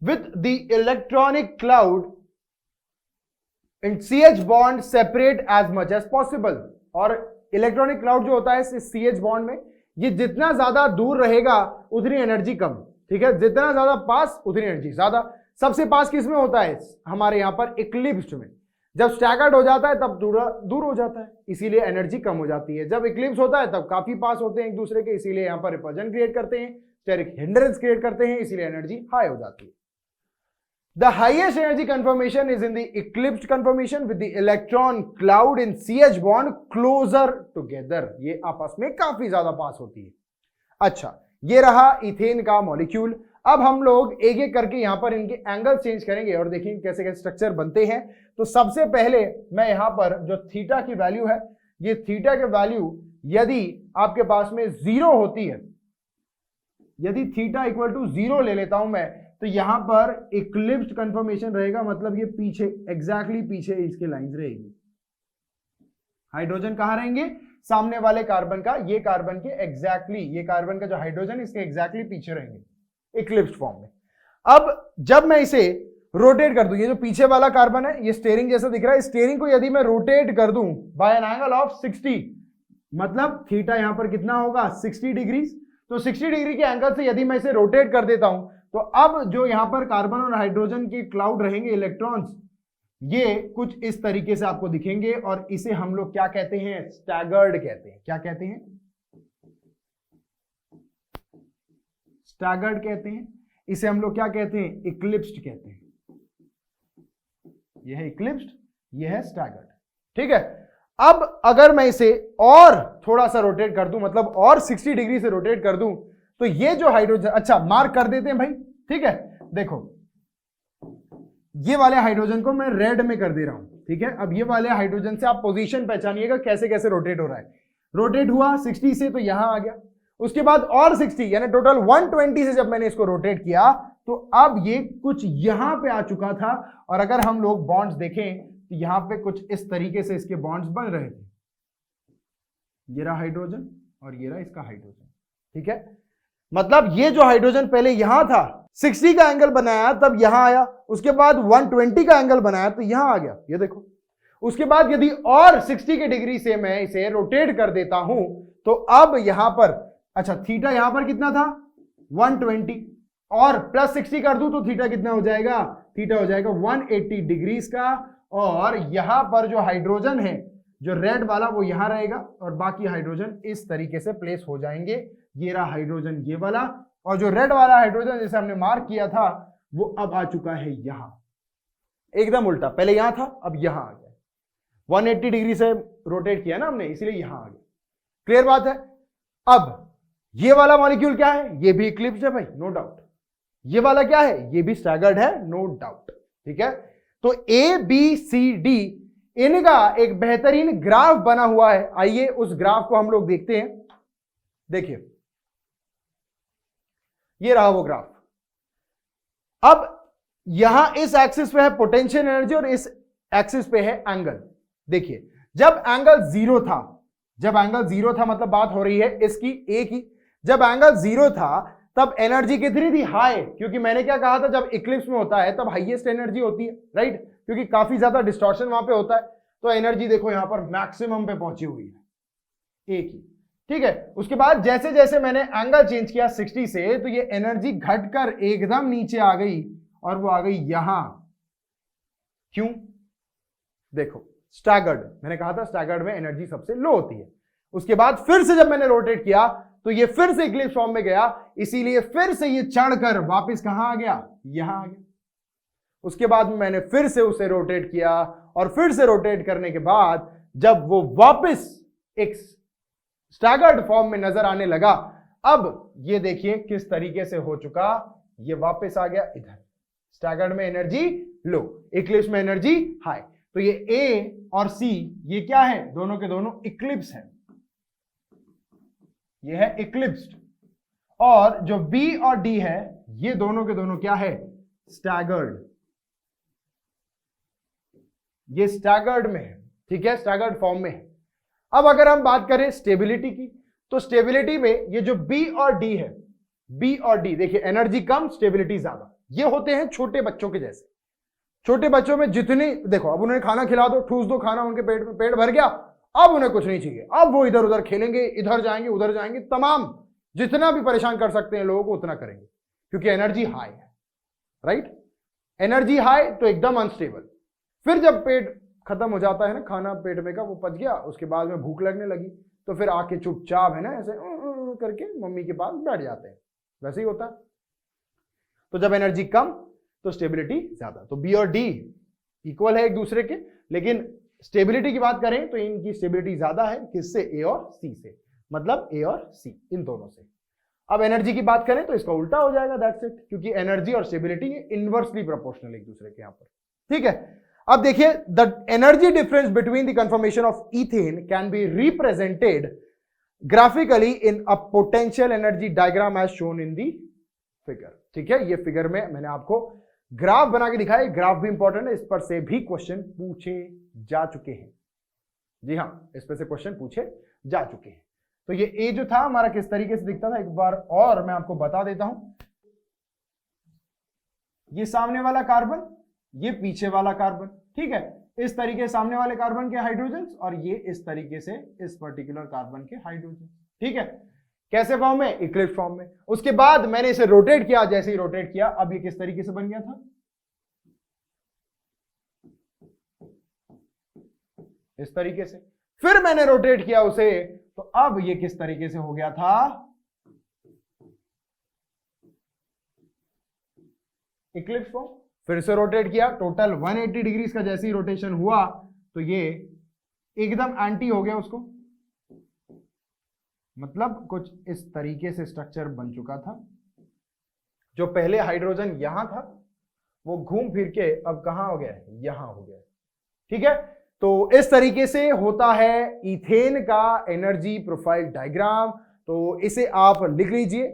With the electronic cloud and CH bond separate as much as possible. और इलेक्ट्रॉनिक क्लाउड जो होता है CH बॉन्ड में, ये जितना ज्यादा दूर रहेगा उतनी एनर्जी कम, ठीक है, जितना ज्यादा पास उतनी एनर्जी ज्यादा। सबसे पास किस में होता है? हमारे यहां पर इक्लिप्स्ड में। जब स्टैगर्ड हो जाता है तब दूर हो जाता है, इसीलिए एनर्जी कम हो जाती है। जब इक्लिप्स होता है तब काफी पास होते हैं एक दूसरे के, इसीलिए यहां पर रिपल्जन क्रिएट करते हैं, स्टेरिक हिंड्रेंस क्रिएट करते हैं, इसीलिए एनर्जी हाई हो जाती है। The highest energy conformation is in the eclipsed conformation with the electron cloud in CH bond closer together. ये आपस में काफी ज्यादा पास होती है। अच्छा, ये रहा इथेन का मॉलिक्यूल। अब हम लोग एक एक करके यहां पर इनके एंगल चेंज करेंगे और देखेंगे कैसे कैसे स्ट्रक्चर बनते हैं। तो सबसे पहले मैं यहां पर जो थीटा की वैल्यू है, ये थीटा की वैल्यू यदि आपके पास में 0 होती है, यदि थीटा इक्वल टू 0 ले लेता हूं मैं, तो यहां पर इक्लिप्स्ड कंफर्मेशन रहेगा, मतलब ये पीछे, एग्जैक्टली पीछे इसके लाइंस रहेगी। हाइड्रोजन कहां रहेंगे? सामने वाले कार्बन का, ये कार्बन के एग्जैक्टली, ये कार्बन का जो हाइड्रोजन इसके एग्जैक्टली पीछे रहेंगे इक्लिप्स्ड फॉर्म में। अब जब मैं इसे रोटेट कर दूं, ये जो पीछे वाला कार्बन है ये स्टीयरिंग जैसा दिख रहा है, स्टीयरिंग को यदि मैं रोटेट कर दूं बाय एन एंगल ऑफ 60, मतलब थीटा यहां पर कितना होगा? 60 डिग्री। तो 60 डिग्री के एंगल से यदि मैं इसे रोटेट कर देता हूं, तो अब जो यहां पर कार्बन और हाइड्रोजन के क्लाउड रहेंगे, इलेक्ट्रॉन्स, ये कुछ इस तरीके से आपको दिखेंगे और इसे हम लोग क्या कहते हैं? स्टैगर्ड कहते हैं। क्या कहते हैं? स्टैगर्ड कहते हैं। इसे हम लोग क्या कहते हैं? इक्लिप्स्ड कहते हैं। यह है इक्लिप्स्ड, यह है स्टैगर्ड, ठीक है। अब अगर मैं इसे और थोड़ा सा रोटेट कर दूं, मतलब और 60 डिग्री से रोटेट कर दूं, तो ये जो हाइड्रोजन, अच्छा मार्क कर देते हैं भाई, ठीक है। देखो ये वाले हाइड्रोजन को मैं रेड में कर दे रहा हूं, ठीक है। अब ये वाले हाइड्रोजन से आप पोजीशन पहचानिएगा कैसे कैसे रोटेट हो रहा है। रोटेट हुआ 60 से तो यहां आ गया, उसके बाद और 60 यानी टोटल 120 से जब मैंने इसको रोटेट किया तो अब ये कुछ यहां पे आ चुका था। और अगर हम लोग बॉन्ड्स देखें तो यहां पे कुछ इस तरीके से इसके बॉन्ड्स बन रहे थे। ये रहा हाइड्रोजन और ये रहा इसका हाइड्रोजन, ठीक है। मतलब ये जो हाइड्रोजन पहले यहां था, 60 का एंगल बनाया तब यहां आया, उसके बाद 120 का एंगल बनाया तो यहां आ गया, ये देखो। उसके बाद यदि और 60 के डिग्री से मैं इसे रोटेट कर देता हूं तो अब यहां पर, अच्छा थीटा यहां पर कितना था? 120, और प्लस 60 कर दूं तो थीटा कितना हो जाएगा? थीटा हो जाएगा 180 डिग्रीज का। और यहां पर जो हाइड्रोजन है, जो रेड वाला, वो यहां रहेगा और बाकी हाइड्रोजन इस तरीके से प्लेस हो जाएंगे। ये रहा हाइड्रोजन ये वाला, और जो रेड वाला हाइड्रोजन जिसे हमने मार्क किया था वो अब आ चुका है यहां, एकदम उल्टा। पहले यहां था, अब यहां आ गया। 180 डिग्री से रोटेट किया ना हमने, इसीलिए यहां आ गया। क्लियर बात है। अब ये वाला मॉलिक्यूल क्या है? ये भी इक्लिप्स्ड है भाई, नो डाउट। ये वाला क्या है? ये भी स्टैगर्ड है, नो डाउट, ठीक है। तो ABCD इनका एक बेहतरीन ग्राफ बना हुआ है। आइए उस ग्राफ को हम लोग देखते हैं। देखिए ये रहा वो ग्राफ। अब यहां इस एक्सिस पे है पोटेंशियल एनर्जी और इस एक्सिस पे है एंगल। देखिए जब एंगल 0 था, जब एंगल 0 था, मतलब बात हो रही है इसकी A की, जब एंगल 0 था तब एनर्जी कितनी थी? हाई। क्योंकि मैंने क्या कहा था, जब इक्लिप्स में होता है तब हाईएस्ट एनर्जी होती है, राइट, क्योंकि काफी ज्यादा डिस्टॉर्शन वहां पे होता है। तो एनर्जी देखो यहां पर मैक्सिमम पे पहुंची हुई है A की, ठीक है। उसके बाद जैसे जैसे मैंने एंगल चेंज किया 60 से, तो ये एनर्जी घटकर एकदम नीचे आ गई और वो आ गई यहां, क्यों? देखो स्टैगर्ड, मैंने कहा था स्टैगर्ड में एनर्जी सबसे लो होती है। उसके बाद फिर से जब मैंने रोटेट किया तो ये फिर से इक्लिप्स फॉर्म में गया, इसीलिए फिर से ये चढ़कर वापस कहां आ गया? यहां आ गया। उसके बाद मैंने फिर से उसे रोटेट किया और फिर से रोटेट करने के बाद जब वो वापस एक स्टैगर्ड फॉर्म में नजर आने लगा, अब ये देखिए किस तरीके से हो चुका, ये वापस आ गया इधर। स्टैगर्ड में एनर्जी लो, इक्लिप्स में एनर्जी हाई। तो ये ए और सी ये क्या है? दोनों के दोनों इक्लिप्स है, ये है इक्लिप्स्ड। और जो बी और डी है ये दोनों के दोनों क्या है? स्टैगर्ड। ये स्टैगर्ड में है, ठीक है, स्टैगर्ड फॉर्म में है। अब अगर हम बात करें स्टेबिलिटी की, तो स्टेबिलिटी में ये जो बी और डी है, बी और डी देखिए एनर्जी कम स्टेबिलिटी ज्यादा, ये होते हैं छोटे बच्चों के जैसे। छोटे बच्चों में जितनी, देखो अब उन्हें खाना खिला दो, ठूस दो खाना उनके पेट में, पेट भर गया, अब उन्हें कुछ नहीं चाहिए, अब वो इधर उधर खेलेंगे, इधर जाएंगे उधर जाएंगे, तमाम जितना भी परेशान कर सकते हैं लोगों को उतना करेंगे, क्योंकि एनर्जी हाई है, राइट? एनर्जी हाई तो एकदम अनस्टेबल। फिर जब पेट खत्म हो जाता है ना, खाना पेट में का वो पच गया, उसके बाद में भूख लगने लगी, तो फिर आके चुपचाप है ना ऐसे करके मम्मी के पास बैठ जाते हैं, वैसे ही होता है। तो जब एनर्जी कम तो स्टेबिलिटी ज्यादा। तो बी और डी इक्वल है एक दूसरे के, लेकिन स्टेबिलिटी की बात करें तो इनकी स्टेबिलिटी ज्यादा है, किससे? ए और सी से, मतलब ए और सी इन दोनों से। अब एनर्जी की बात करें तो इसका उल्टा हो जाएगा, दैट्स इट, क्योंकि एनर्जी और स्टेबिलिटी इनवर्सली प्रोपोर्शनल एक दूसरे के यहां पर, ठीक है। अब देखिए the energy difference between the conformation of ethane can be represented graphically in a potential energy diagram as shown in the figure, ठीक है। ये फिगर में मैंने आपको ग्राफ बना के दिखाया, ग्राफ भी इंपॉर्टेंट है, इस पर से भी क्वेश्चन पूछे जा चुके हैं। जी हां, इस पर से क्वेश्चन पूछे जा चुके हैं। तो ये ए जो था हमारा किस तरीके से दिखता था, एक बार और मैं आपको बता देता हूं। ये सामने वाला कार्बन, ये पीछे वाला कार्बन, ठीक है। इस तरीके सामने वाले कार्बन के हाइड्रोजन और ये इस तरीके से इस पर्टिकुलर कार्बन के हाइड्रोजन, ठीक है। कैसे फॉर्म में? इक्लिप्स फॉर्म में। उसके बाद मैंने इसे रोटेट किया, जैसे ही रोटेट किया अब ये किस तरीके से बन गया था? इस तरीके से। फिर मैंने रोटेट किया उसे, तो अब ये किस तरीके से हो गया था? Eclipse form. फिर से रोटेट किया, टोटल 180 डिग्री का जैसे ही रोटेशन हुआ तो ये एकदम एंटी हो गया उसको, मतलब कुछ इस तरीके से स्ट्रक्चर बन चुका था। जो पहले हाइड्रोजन यहां था वो घूम फिर के अब कहां हो गया? यहां हो गया, ठीक है। तो इस तरीके से होता है इथेन का एनर्जी प्रोफाइल डायग्राम। तो इसे आप लिख लीजिए,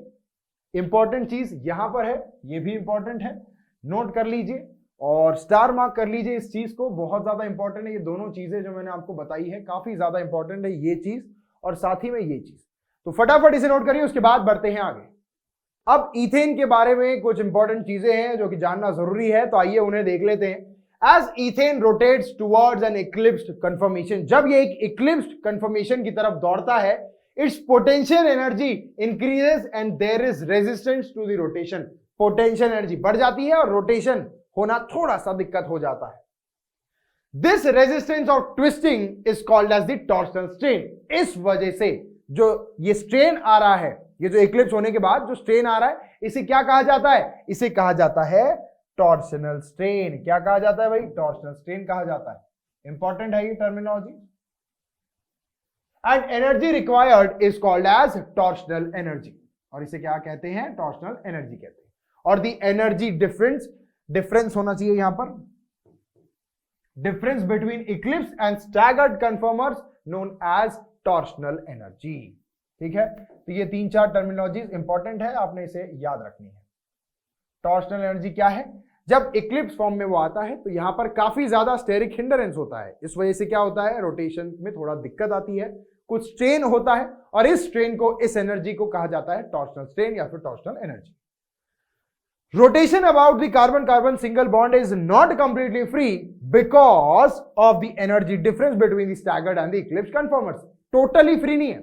इंपॉर्टेंट चीज यहां पर है, ये भी इंपॉर्टेंट है, नोट कर लीजिए और स्टार मार्क कर लीजिए इस चीज को, बहुत ज्यादा इंपॉर्टेंट है। ये दोनों चीजें जो मैंने आपको बताई है काफी ज्यादा इंपॉर्टेंट है, ये चीज और साथ ही में ये चीज। तो फटाफट इसे नोट करिए, उसके बाद बढ़ते हैं आगे। अब ईथेन के बारे में कुछ इंपॉर्टेंट चीजें हैं जो कि जानना जरूरी है, तो आइए उन्हें देख लेते हैं। As ethane rotates towards an eclipsed conformation, जब ये एक इक्लिप्स्ड कंफर्मेशन की तरफ दौड़ता है, its potential energy increases and there is resistance to the rotation. Potential energy बढ़ जाती है और रोटेशन होना थोड़ा सा दिक्कत हो जाता है। This resistance of twisting is called as the torsional strain. इस वजह से जो ये स्ट्रेन आ रहा है, ये जो इक्लिप्स होने के बाद जो स्ट्रेन आ रहा है, इसे क्या कहा जाता है? इसे कहा जाता है टॉर्शनल स्ट्रेन। क्या कहा जाता है भाई? टॉर्शनल स्ट्रेन कहा जाता है। इंपॉर्टेंट है ये terminology. And energy required is called as torsional energy, और इसे क्या कहते हैं? टॉर्शनल एनर्जी कहते हैं। और द एनर्जी डिफरेंस होना चाहिए यहां पर, difference between eclipse and staggered conformers known as torsional energy, ठीक है। तो ये 3-4 टर्मिनोलॉजीज इंपॉर्टेंट है, आपने इसे याद रखनी है। टॉर्शनल एनर्जी क्या है? जब इक्लिप्स फॉर्म में वो आता है तो यहां पर काफी ज्यादा स्टेरिक हिंडरेंस होता है, इस वजह से क्या होता है? रोटेशन में थोड़ा दिक्कत आती है, कुछ स्ट्रेन होता है, और इस स्ट्रेन को, इस एनर्जी को कहा जाता है टॉर्शनल स्ट्रेन या फिर torsional energy. Rotation about the carbon-carbon single bond is not completely free because of the energy difference between the staggered and the eclipsed conformers. Totally free नहीं है,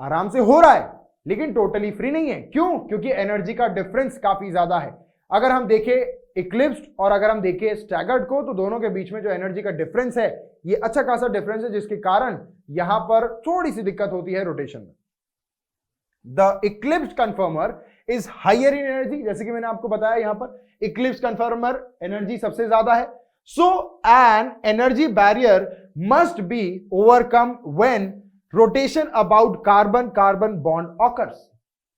आराम से हो रहा है, लेकिन totally free नहीं है। क्यों? क्योंकि एनर्जी का डिफरेंस काफी ज्यादा है। अगर हम देखें इक्लिप्स्ड और अगर हम देखें स्टैगर्ड को, तो दोनों के बीच में जो एनर्जी का डिफरेंस है ये अच्छा खासा डिफरेंस है, जिसके कारण यहां पर थोड़ी सी दिक्कत होती है रोटेशन में। The eclipsed conformer is higher in energy, जैसे कि मैंने आपको बताया यहां पर इक्लिप्स्ड कन्फर्मर एनर्जी सबसे ज्यादा है। So an energy barrier must be overcome when rotation about carbon carbon bond occurs.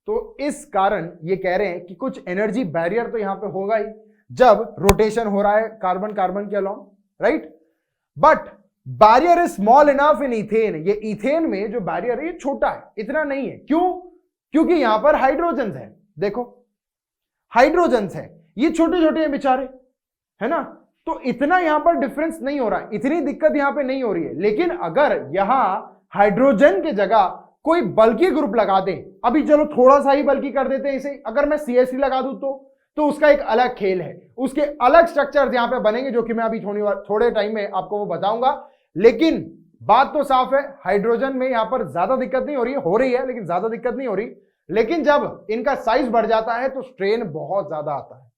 तो इस कारण ये कह रहे हैं कि कुछ एनर्जी बैरियर तो यहां पे होगा ही जब रोटेशन हो रहा है कार्बन कार्बन के along, right. But barrier is small enough in ethane, ये इथेन में जो बैरियर है ये छोटा है, इतना नहीं है। क्यों? क्योंकि यहां पर हाइड्रोजन है, देखो हाइड्रोजन है, ये छोटे छोटे हैं बेचारे, है ना, तो इतना यहां पर डिफरेंस नहीं हो रहा है, इतनी दिक्कत यहां पे नहीं हो रही है। लेकिन अगर यहां हाइड्रोजन की जगह कोई बल्कि ग्रुप लगा दें, अभी चलो थोड़ा सा ही बल्कि कर देते हैं इसे, अगर मैं CH3 लगा दूं तो उसका एक अलग खेल है, उसके अलग स्ट्रक्चर्स यहां पे बनेंगे, जो कि मैं अभी थोड़े टाइम में आपको वो बताऊंगा। लेकिन बात तो साफ है, हाइड्रोजन में यहां पर ज्यादा दिक्कत नहीं हो रही है, लेकिन ज्यादा दिक्कत नहीं हो रही। लेकिन जब इनका साइज बढ़ जाता है तो स्ट्रेन बहुत ज्यादा आता है।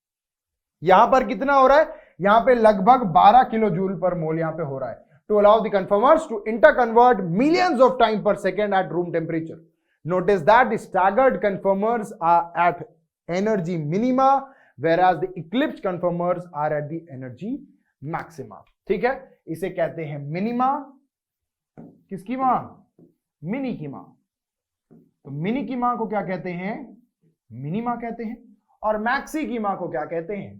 यहां पर कितना हो रहा है? यहां पे लगभग 12 किलो जूल पर मोल यहां पे हो रहा है। To allow the conformers to interconvert millions of time per second at room temperature, notice that the staggered conformers are at energy minima whereas the eclipsed conformers are at the energy maxima। ठीक है, इसे कहते हैं minima, किसकी मां? Mini की मां। तो मिनी की मां को क्या कहते हैं? मिनिमा कहते हैं। और मैक्सी की मां को क्या कहते हैं?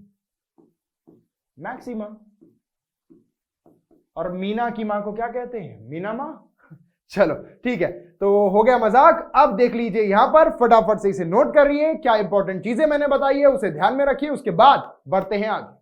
मैक्सिमा। और मीना की मां को क्या कहते हैं? मीनामा। चलो ठीक है, तो हो गया मजाक। अब देख लीजिए यहां पर, फटाफट से इसे नोट कर रही है, क्या इंपॉर्टेंट चीजें मैंने बताई है उसे ध्यान में रखिए, उसके बाद बढ़ते हैं आगे।